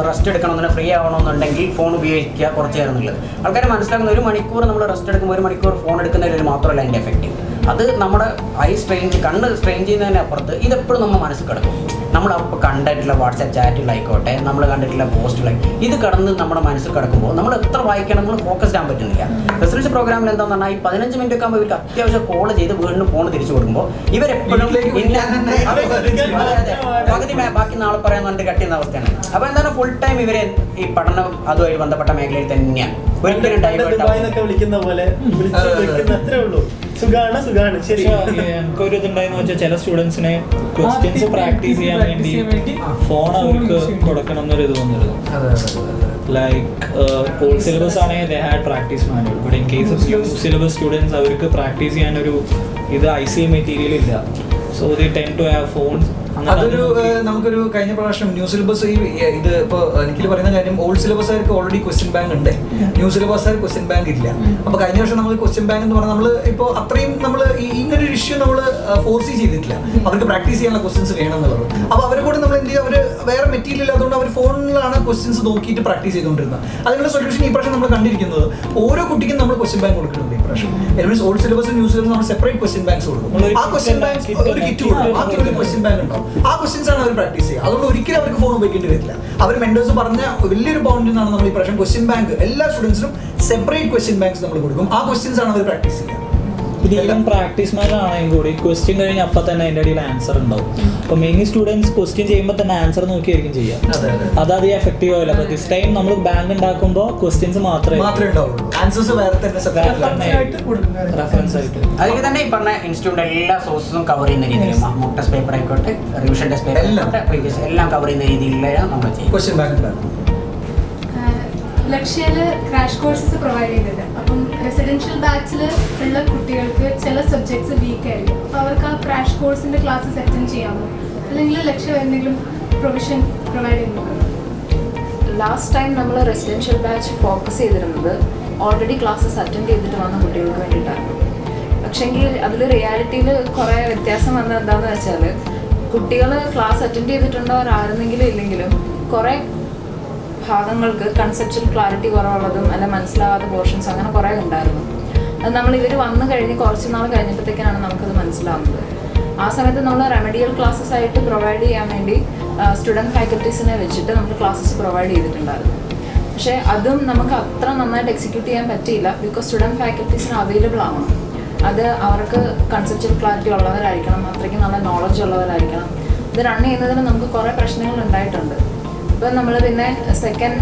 റെസ്റ്റ് എടുക്കണമെന്നുണ്ടെങ്കിൽ ഫ്രീ ആവണമെന്നുണ്ടെങ്കിൽ ഫോൺ ഉപയോഗിക്കുക കുറച്ച് നേരം എന്നുള്ളത്. ആൾക്കാർ മനസ്സിലാക്കുന്ന 1 മണിക്കൂർ നമ്മൾ റെസ്റ്റ് എടുക്കുമ്പോൾ 1 മണിക്കൂർ ഫോൺ എടുക്കുന്നതിൽ മാത്രമല്ല അതിൻ്റെ എഫക്റ്റ്. അത് നമ്മുടെ കണ്ണ് സ്ട്രെയിൻ ചെയ്യുന്നതിന് അപ്പുറത്ത് ഇതെപ്പോഴും നമ്മുടെ മനസ്സിൽ കിടക്കും. നമ്മളപ്പോൾ കണ്ടിട്ടുള്ള വാട്സാപ്പ് ചാറ്റുകളായിക്കോട്ടെ, നമ്മൾ കണ്ടിട്ടുള്ള പോസ്റ്റുകളായി ഇത് കടന്ന് നമ്മുടെ മനസ്സിൽ കിടക്കുമ്പോൾ നമ്മൾ എത്ര വായിക്കണം നമ്മൾ ഫോക്കസ്ഡ് ആകാൻ പറ്റുന്നില്ല. റെസിഡൻഷ്യൽ പ്രോഗ്രാമിൽ എന്താണെന്ന് പറഞ്ഞാൽ ഈ 15 മിനിറ്റ് ഒക്കെ ആകുമ്പോൾ ഇവർക്ക് അത്യാവശ്യം കോൾ ചെയ്ത് വീണ്ടും ഫോൺ തിരിച്ചു കൊടുക്കുമ്പോൾ ഇവരെപ്പോഴും പകുതി ബാക്കി നാളെ പറയാൻ വേണ്ടി കട്ടിയുന്ന അവസ്ഥയാണ്. അപ്പോൾ എന്താണ് ഫുൾ ടൈം ഇവരെ ഈ പഠനം അതുമായിട്ട് ബന്ധപ്പെട്ട മേഖലയിൽ തന്നെയാണ്. ഒരിക്കലും ഡൈവേർട്ട് വിളിക്കുന്ന പോലെ അത്രേ ഉള്ളൂ. സുഖാണ് ശരി. എനിക്കൊരു ഇതുണ്ടായെന്ന് വെച്ചാൽ ചില സ്റ്റുഡൻസിനെ ക്വസ്റ്റ്യൻസ് പ്രാക്ടീസ് ചെയ്യാൻ വേണ്ടി ഫോൺ അവർക്ക് കൊടുക്കണം എന്നൊരു ഇത് വന്നിരുന്നു. ലൈക്ക് ഓൾഡ് സിലബസ് ആണെങ്കിൽ they had practice manual. But in case of new syllabus students അവർക്ക് പ്രാക്ടീസ് ചെയ്യാനൊരു ഇത് IC മെറ്റീരിയൽ ഇല്ല. So they tend to have phones. അതൊരു നമുക്കൊരു കഴിഞ്ഞ പ്രാവശ്യം ന്യൂ സിലബസ് ഇത് ഇപ്പോൾ എനിക്ക് പറയുന്ന കാര്യം ഓൾഡ് സിലബസുകാർക്ക് ഓൾറെഡി ക്വസ്റ്റ്യൻ ബാങ്ക് ഉണ്ട്, ന്യൂ സിലബസുകാർ ക്വസ്റ്റ്യൻ ബാങ്ക് ഇല്ല. അപ്പോൾ കഴിഞ്ഞ വർഷം നമ്മൾ ക്വസ്റ്റ്യൻ ബാങ്ക് എന്ന് പറഞ്ഞാൽ നമ്മൾ ഇപ്പോൾ അത്രയും നമ്മൾ ഇങ്ങനൊരു ഇഷ്യൂ നമ്മൾ ഫോഴ്സ് ചെയ്തിട്ടില്ല. അവർക്ക് പ്രാക്ടീസ് ചെയ്യാനുള്ള ക്വസ്റ്റ്യൻസ് വേണം എന്നുള്ളത്. അപ്പോൾ അവരെ കൂടെ നമ്മൾ എന്ത് ചെയ്യുക, അവർ വേറെ മെറ്റീരിയൽ ഇല്ലാത്തതുകൊണ്ട് അവർ ഫോണിലാണ് ക്വസ്റ്റ്യൻസ് നോക്കിയിട്ട് പ്രാക്ടീസ് ചെയ്തുകൊണ്ടിരുന്നത്. അതിനുള്ള സൊല്യൂഷൻ ഈ പ്രാവശ്യം നമ്മൾ കണ്ടിരിക്കുന്നത് ഓരോ കുട്ടിക്കും നമ്മൾ ക്വസ്റ്റ്യൻ ബാങ്ക് കൊടുക്കുന്നുണ്ട്. ഈ പ്രാവശ്യം means old syllabus new syllabus നമ്മൾ സെപ്പറേറ്റ് ക്വസ്റ്റ്യൻ ബാങ്ക്സ് കൊടുക്കും. ആ ക്വസ്റ്റ്യൻ ബാങ്ക് ഒരു കിറ്റ് കൊടുക്കും. ആ കിറ്റിൽ ക്വസ്റ്റ്യൻ ബാങ്ക് ഉണ്ടാവും. ആ ക്വസ്റ്റ്യൻസ് ആണ് അവർ പ്രാക്ടീസ് ചെയ്യുക. അതുകൊണ്ട് ഒരിക്കലും അവർക്ക് ഫോൺ ഉപയോഗിക്കേണ്ടി വരില്ല. അവർ മെന്റേഴ്സ് പറഞ്ഞ വലിയൊരു പോയിന്റ് എന്നാണ് നമ്മൾ ഈ പ്രാവശ്യം ക്വസ്റ്റ്യൻ ബാങ്ക് എല്ലാ സ്റ്റുഡൻസിനും സെപ്പറേറ്റ് ക്വസ്റ്റ്യൻ ബാങ്ക്സ് നമ്മൾ കൊടുക്കും. ആ ക്വസ്റ്റ്യൻസ് ആണ് അവർ പ്രാക്ടീസ് ചെയ്യുക. ഇത് ഈവൻ പ്രാക്ടീസ് മാനാണെങ്കിൽ കൂടി ക്വസ്റ്റ്യൻ കഴിഞ്ഞ് അപ്പം തന്നെ അതിൻ്റെ ഇടയിൽ ആൻസർ ഉണ്ടാവും. അപ്പോൾ മെയിൻ സ്റ്റുഡൻസ് ക്വസ്റ്റ്യൻ ചെയ്യുമ്പോൾ തന്നെ ആൻസർ നോക്കിയായിരിക്കും ചെയ്യുക. അത് എഫക്റ്റീവ് ആവില്ല. അപ്പോൾ ദിസ് ടൈം നമ്മൾ ബാങ്ക് ഉണ്ടാക്കുമ്പോൾ ക്വസ്റ്റ്യൻസ് മാത്രമേ ഉണ്ടാവുള്ളൂ. ആൻസേഴ്സ് വേറെ തന്നെ റെഫറൻസ് ആയിട്ട്. അതിൽ തന്നെ ഈ പറഞ്ഞ ഇൻസ്റ്റിറ്റ്യൂട്ട് എല്ലാ സോഴ്സും കവർ ചെയ്യുന്ന രീതിയിൽ മോക്ക് ടെസ്റ്റ് പേപ്പർ ആയിക്കോട്ടെ, റിവിഷൻ ടെസ്റ്റ് പേപ്പർ ആയിക്കോട്ടെ, പ്രീവിയസ് എല്ലാം കവർ ചെയ്യുന്ന രീതിയിലാണ് നമ്മൾ ചെയ്യുന്നത്. ക്വസ്റ്റ്യൻ ബാങ്ക് ഉണ്ടാകും. ലക്ഷ്യയില് ക്രാഷ് കോഴ്സസ് പ്രൊവൈഡ് ചെയ്തിട്ടുണ്ട്. അപ്പം റെസിഡൻഷ്യൽ ബാച്ചിൽ ഉള്ള കുട്ടികൾക്ക് ചില സബ്ജക്ട്സ് വീക്ക് ആയിരിക്കും. അപ്പോൾ അവർക്ക് ആ ക്രാഷ് കോഴ്സിന്റെ ക്ലാസ്സസ് അറ്റൻഡ് ചെയ്യാമോ, അല്ലെങ്കിൽ ലക്ഷ്യം എന്തെങ്കിലും പ്രൊവിഷൻ പ്രൊവൈഡ് ചെയ്യുന്നുണ്ടോ? ലാസ്റ്റ് ടൈം നമ്മൾ റെസിഡൻഷ്യൽ ബാച്ച് ഫോക്കസ് ചെയ്തിരുന്നത് ഓൾറെഡി ക്ലാസ്സസ് അറ്റൻഡ് ചെയ്തിട്ട് വന്ന കുട്ടികൾക്ക് വേണ്ടിയിട്ടായിരുന്നു. പക്ഷേങ്കിൽ അതിൽ റിയാലിറ്റിയിൽ കുറേ വ്യത്യാസം വന്നത് എന്താണെന്ന് വെച്ചാൽ കുട്ടികൾ ക്ലാസ് അറ്റൻഡ് ചെയ്തിട്ടുണ്ടോ ആരെന്നെങ്കിലും ഇല്ലെങ്കിലും കുറേ ഭാഗങ്ങൾക്ക് കൺസെപ്ച്വൽ ക്ലാരിറ്റി കുറവുള്ളതും അല്ല മനസ്സിലാവാത്ത പോർഷൻസ് അങ്ങനെ കുറേ ഉണ്ടായിരുന്നു. അത് നമ്മൾ ഇവർ വന്നു കഴിഞ്ഞ് കുറച്ച് നാൾ കഴിഞ്ഞപ്പോഴത്തേക്കാണ് നമുക്കത് മനസ്സിലാവുന്നത്. ആ സമയത്ത് നമ്മൾ റെമഡിയൽ ക്ലാസ്സസ് ആയിട്ട് പ്രൊവൈഡ് ചെയ്യാൻ വേണ്ടി സ്റ്റുഡൻറ്റ് ഫാക്കൽറ്റീസിനെ വെച്ചിട്ട് നമ്മൾ ക്ലാസ്സസ് പ്രൊവൈഡ് ചെയ്തിട്ടുണ്ടായിരുന്നു. പക്ഷേ അതും നമുക്ക് അത്ര നന്നായിട്ട് എക്സിക്യൂട്ട് ചെയ്യാൻ പറ്റിയില്ല. ബിക്കോസ് സ്റ്റുഡൻറ്റ് ഫാക്കൽറ്റീസിന് അവൈലബിൾ ആവണം. അത് അവർക്ക് കൺസെപ്ച്വൽ ക്ലാരിറ്റി ഉള്ളവരായിരിക്കണം, അത്രയ്ക്ക് നല്ല നോളജ് ഉള്ളവരായിരിക്കണം. ഇത് റൺ ചെയ്യുന്നതിന് നമുക്ക് കുറേ പ്രശ്നങ്ങൾ ഉണ്ടായിട്ടുണ്ട്. ഇപ്പം നമ്മൾ പിന്നെ സെക്കൻഡ്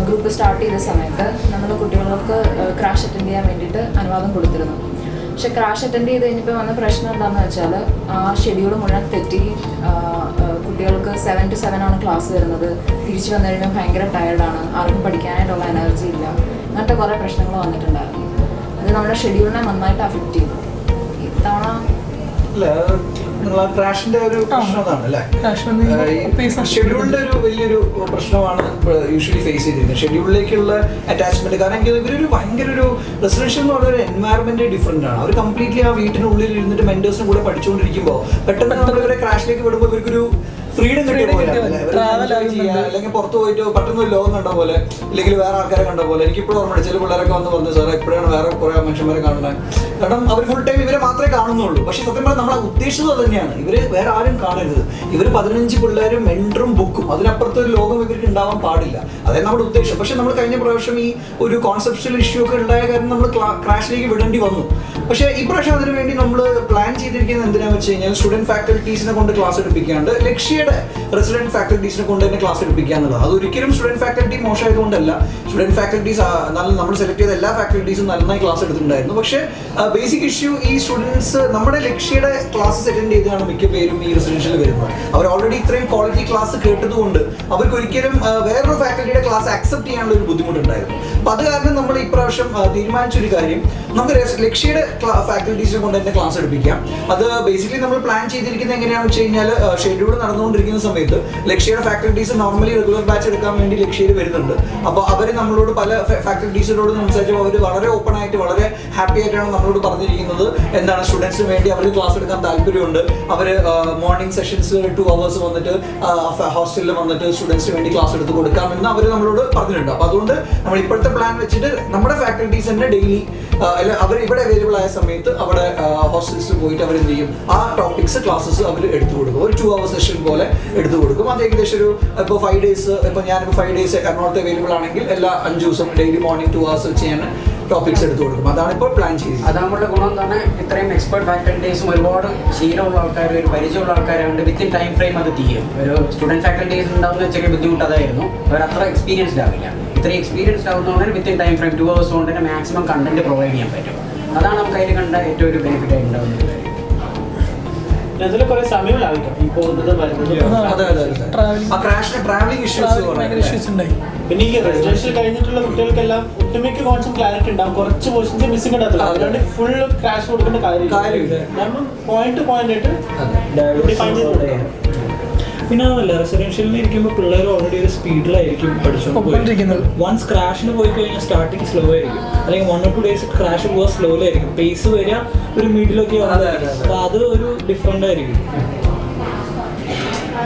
ഗ്രൂപ്പ് സ്റ്റാർട്ട് ചെയ്ത സമയത്ത് നമ്മൾ കുട്ടികൾക്ക് ക്രാഷ് അറ്റൻഡ് ചെയ്യാൻ വേണ്ടിയിട്ട് അനുവാദം കൊടുത്തിരുന്നു. പക്ഷെ ക്രാഷ് അറ്റൻഡ് ചെയ്ത് കഴിഞ്ഞപ്പോൾ വന്ന പ്രശ്നം എന്താണെന്ന് വെച്ചാൽ ആ ഷെഡ്യൂൾ മുഴുവൻ തെറ്റി. കുട്ടികൾക്ക് 7 to 7 ആണ് ക്ലാസ് വരുന്നത്. തിരിച്ചു വന്നു കഴിഞ്ഞാൽ ഭയങ്കര ടയർഡാണ്, ആർക്കും പഠിക്കാനായിട്ടുള്ള എനർജി ഇല്ല. അങ്ങനത്തെ കുറേ പ്രശ്നങ്ങൾ വന്നിട്ടുണ്ടായിരുന്നു. അത് നമ്മുടെ ഷെഡ്യൂളിനെ നന്നായിട്ട് അഫക്റ്റ് ചെയ്തു. ഇത്തവണ ക്രാഷിന്റെ ഒരു പ്രശ്നം അതാണ് അല്ലേ? ഷെഡ്യൂളിന്റെ ഒരു വലിയൊരു പ്രശ്നമാണ് യൂഷ്വലി ഫേസ് ചെയ്തിരിക്കുന്നത്, ഷെഡ്യൂളിലേക്കുള്ള അറ്റാച്ച്മെന്റ്. കാരണം എനിക്ക് ഇവരൊരു ഭയങ്കര ഒരു റെസിഡൻഷ്യൽ എന്ന് പറഞ്ഞ ഒരു എൻവയറമെന്റ് ഡിഫറെന്റ് ആണ്. അവർ കംപ്ലീറ്റ്ലി ആ വീട്ടിനുള്ളിൽ ഇരുന്നിട്ട് മെന്റേഴ്സിനും കൂടെ പഠിച്ചുകൊണ്ടിരിക്കുമ്പോൾ പെട്ടെന്ന് നമ്മൾ ഇവരെ ക്രാഷിലേക്ക് വിടുമ്പോൾ ഇവർക്കൊരു ഫ്രീഡം കിട്ടിയ പോലെ അല്ലെങ്കിൽ പുറത്ത് പോയിട്ട് പെട്ടെന്ന് ഒരു ലോകം കണ്ട പോലെ അല്ലെങ്കിൽ വേറെ ആൾക്കാരെ കണ്ട പോലെ. എനിക്കിപ്പോഴും ഓർമ്മയുണ്ട് ചില പിള്ളേരൊക്കെ വന്ന് പറഞ്ഞു സാറേ എപ്പോഴാണ് വേറെ കുറെ മനുഷ്യന്മാരെ കാണുന്നത്. കാരണം അവർ ഫുൾ ടൈം ഇവരെ മാത്രമേ കാണുന്നുള്ളൂ. പക്ഷെ സത്യം പറഞ്ഞാൽ നമ്മൾ ഉദ്ദേശിച്ചത് അത് തന്നെയാണ്, ഇവര് വേറെ ആരും കാണരുത്. ഇവർ 15 പിള്ളേരും മെന്ററും ബുക്കും, അതിനപ്പുറത്തെ ഒരു ലോകം ഇവർക്ക് ഉണ്ടാവാൻ പാടില്ല. അതായത് നമ്മുടെ ഉദ്ദേശം. പക്ഷെ നമ്മൾ കഴിഞ്ഞ പ്രാവശ്യം ഈ ഒരു കോൺസെപ്ച്വൽ ഇഷ്യൂ ഒക്കെ ഉണ്ടായ കാരണം നമ്മൾ ക്രാഷിലേക്ക് വിടേണ്ടി വന്നു. പക്ഷേ ഈ പ്രാവശ്യം അതിനു വേണ്ടി നമ്മൾ പ്ലാൻ ചെയ്തിരിക്കുന്നത് എന്തിനാണെന്ന് വെച്ച് കഴിഞ്ഞാൽ സ്റ്റുഡൻറ് ഫാക്കൽറ്റീസിനെ കൊണ്ട് ക്ലാസ് എടുപ്പിക്കാണ്ട് ലക്ഷ്യയുടെ റെസിഡന്റ് ഫാക്കൽറ്റീസിനെ കൊണ്ട് തന്നെ ക്ലാസ് എടുപ്പിക്കുക എന്നുള്ളത്. അതൊരിക്കലും സ്റ്റുഡൻറ് ഫാക്കൽറ്റി മോശമായതുകൊണ്ടല്ല. സ്റ്റുഡൻറ് ഫാക്കൽറ്റീസ് നമ്മൾ സെലക്ട് ചെയ്ത എല്ലാ ഫാക്കൽറ്റീസും നന്നായി ക്ലാസ് എടുത്തിട്ടുണ്ടായിരുന്നു. പക്ഷേ ബേസിക് ഇഷ്യൂ ഈ സ്റ്റുഡൻസ് നമ്മുടെ ലക്ഷ്യയുടെ ക്ലാസ്സസ് അറ്റൻഡ് ചെയ്താണ് മിക്ക പേരും ഈ റെസിഡൻഷ്യൽ വരുന്നത്. അവർ ഓൾറെഡി ഇത്രയും ക്വാളിറ്റി ക്ലാസ് കേട്ടതുകൊണ്ട് അവർക്ക് ഒരിക്കലും വേറൊരു ഫാക്കൽറ്റിയുടെ ക്ലാസ് അക്സെപ്റ്റ് ചെയ്യാനുള്ള ഒരു ബുദ്ധിമുട്ടുണ്ടായിരുന്നു. അപ്പം അത് കാരണം നമ്മൾ ഇപ്രാവശ്യം തീരുമാനിച്ചൊരു കാര്യം, നമുക്ക് ലക്ഷ്യയുടെ ഫാക്കൽറ്റീസിനെ കൊണ്ട് തന്നെ ക്ലാസ് എടുപ്പിക്കാം. അത് ബേസിക്കലി നമ്മൾ പ്ലാൻ ചെയ്തിരിക്കുന്നത് എങ്ങനെയാണെന്ന് വെച്ച് കഴിഞ്ഞാൽ ഷെഡ്യൂൾ നടന്നുകൊണ്ടിരിക്കുന്ന സമയത്ത് ലക്ഷ്യയുടെ ഫാക്കൽറ്റീസ് നോർമലി റെഗുലർ ബാച്ച് എടുക്കാൻ വേണ്ടി ലക്ഷ്യയിൽ വരുന്നുണ്ട്. അപ്പോൾ അവർ നമ്മളോട് പല ഫാക്കൽറ്റീസിനോട് സംസാരിച്ചപ്പോൾ അവർ വളരെ ഓപ്പൺ ആയിട്ട് വളരെ ഹാപ്പി ആയിട്ടാണ് നമ്മളോട് പറഞ്ഞിരിക്കുന്നത് എന്താണ് സ്റ്റുഡൻസിന് വേണ്ടി അവർ ക്ലാസ് എടുക്കാൻ താല്പര്യമുണ്ട്. അവർ മോർണിംഗ് സെഷൻസ് 2 hours വന്നിട്ട് ഹോസ്റ്റലിൽ വന്നിട്ട് സ്റ്റുഡൻസിന് വേണ്ടി ക്ലാസ് എടുത്ത് കൊടുക്കാമെന്ന് അവർ നമ്മളോട് പറഞ്ഞിട്ടുണ്ട്. അപ്പോൾ അതുകൊണ്ട് നമ്മൾ ഇപ്പോഴത്തെ പ്ലാൻ വെച്ചിട്ട് നമ്മുടെ ഫാക്കൽറ്റീസ് തന്നെ ഡെയിലി അല്ല അവർ ഇവിടെ അവൈലബിൾ ആയ സമയത്ത് അവിടെ ഹോസ്റ്റൽസിൽ പോയിട്ട് അവർ എന്ത് ചെയ്യും, ആ ടോപ്പിക്സ് ക്ലാസ്സസ് അവർ എടുത്തു കൊടുക്കും. ഒരു 2 hour സെഷൻ പോലെ എടുത്തു കൊടുക്കും. അത് ഏകദേശം ഒരു ഇപ്പോൾ 5 days, ഇപ്പോൾ ഞാനിപ്പോൾ 5 days എറണാകുളത്ത് അവൈലബിൾ ആണെങ്കിൽ എല്ലാ 5 ദിവസം ഡെയിലി മോർണിംഗ് 2 hours വെച്ച് ഞാൻ ടോപ്പിക്സ് എടുത്തു കൊടുക്കും. അതാണ് ഇപ്പോൾ പ്ലാൻ ചെയ്തത്. അതാകുമ്പോൾ ഗുണം എന്താണ്, ഇത്രയും എക്സ്പെർട്ട് ഫാക്കൽറ്റീസും ഒരുപാട് ശീലമുള്ള ആൾക്കാർ, ഒരു പരിചയമുള്ള ആൾക്കാരുണ്ട്. വിത്തിൻ ടൈം ഫ്രെയിം അത് തീരും. ഒരു സ്റ്റുഡൻറ് ഫാക്കൽറ്റീസ് ഉണ്ടാകുന്ന ചെറിയ ബുദ്ധിമുട്ട് അതായിരുന്നു, അവരത്ര എക്സ്പീരിയൻസ്ഡ് ആവില്ല. ഇത്രയും എക്സ്പീരിയൻസ്ഡ് ആവുന്നതുകൊണ്ട് വിത്തിൻ ടൈം ഫ്രെയിം 2 hours കൊണ്ട് തന്നെ മാക്സിമം കണ്ടന്റ് പ്രൊവൈഡ് ചെയ്യാൻ പറ്റും. അതാണ് നമുക്ക് അതിൽ കണ്ട ഏറ്റവും ഒരു ബെനിഫിറ്റ് ആയിട്ട് ഉണ്ടാകുന്നത്. അതിൽ കുറെ സമയം ലാഭിക്കാം ഈ പോകുന്നത് ട്രാവലിംഗ് ഇഷ്യൂസ് ഉണ്ടായി. പിന്നെ ഈ റെസിഡൻഷ്യൽ കഴിഞ്ഞിട്ടുള്ള കുട്ടികൾക്കെല്ലാം ഒട്ടുമിക്ക കോൺസെപ്റ്റ് ക്ലാരിറ്റി ഉണ്ടാവും, കുറച്ച് പോർഷൻസ് മിസ്സിംഗ് ഉണ്ടാകത്തില്ല. അതുകൊണ്ട് ഫുൾ ക്രാഷ് കൊടുക്കേണ്ട കാര്യമില്ല. നമ്മൾ പോയിന്റ് ടു പോയിന്റ് ആയിട്ട് ഡിഫൈൻ ചെയ്ത്. പിന്നെ അതല്ല, റെസിഡൻഷ്യലിൽ ഇരിക്കുമ്പോൾ പിള്ളേർ ഓൾറെഡി ഒരു സ്പീഡിലായിരിക്കും പഠിച്ചുകൊണ്ടിരിക്കുന്നത്. വൺസ് ക്രാഷിന് പോയി കഴിഞ്ഞാൽ സ്റ്റാർട്ടിങ് സ്ലോ ആയിരിക്കും, അല്ലെങ്കിൽ 1 or 2 days ക്രാഷ് പോകാൻ സ്ലോയിലായിരിക്കും. പേസ് വരിക ഒരു മിഡിലൊക്കെ ആവുന്നതായിരിക്കും. അപ്പോൾ അത് ഒരു ഡിഫറെൻ്റ് ആയിരിക്കും.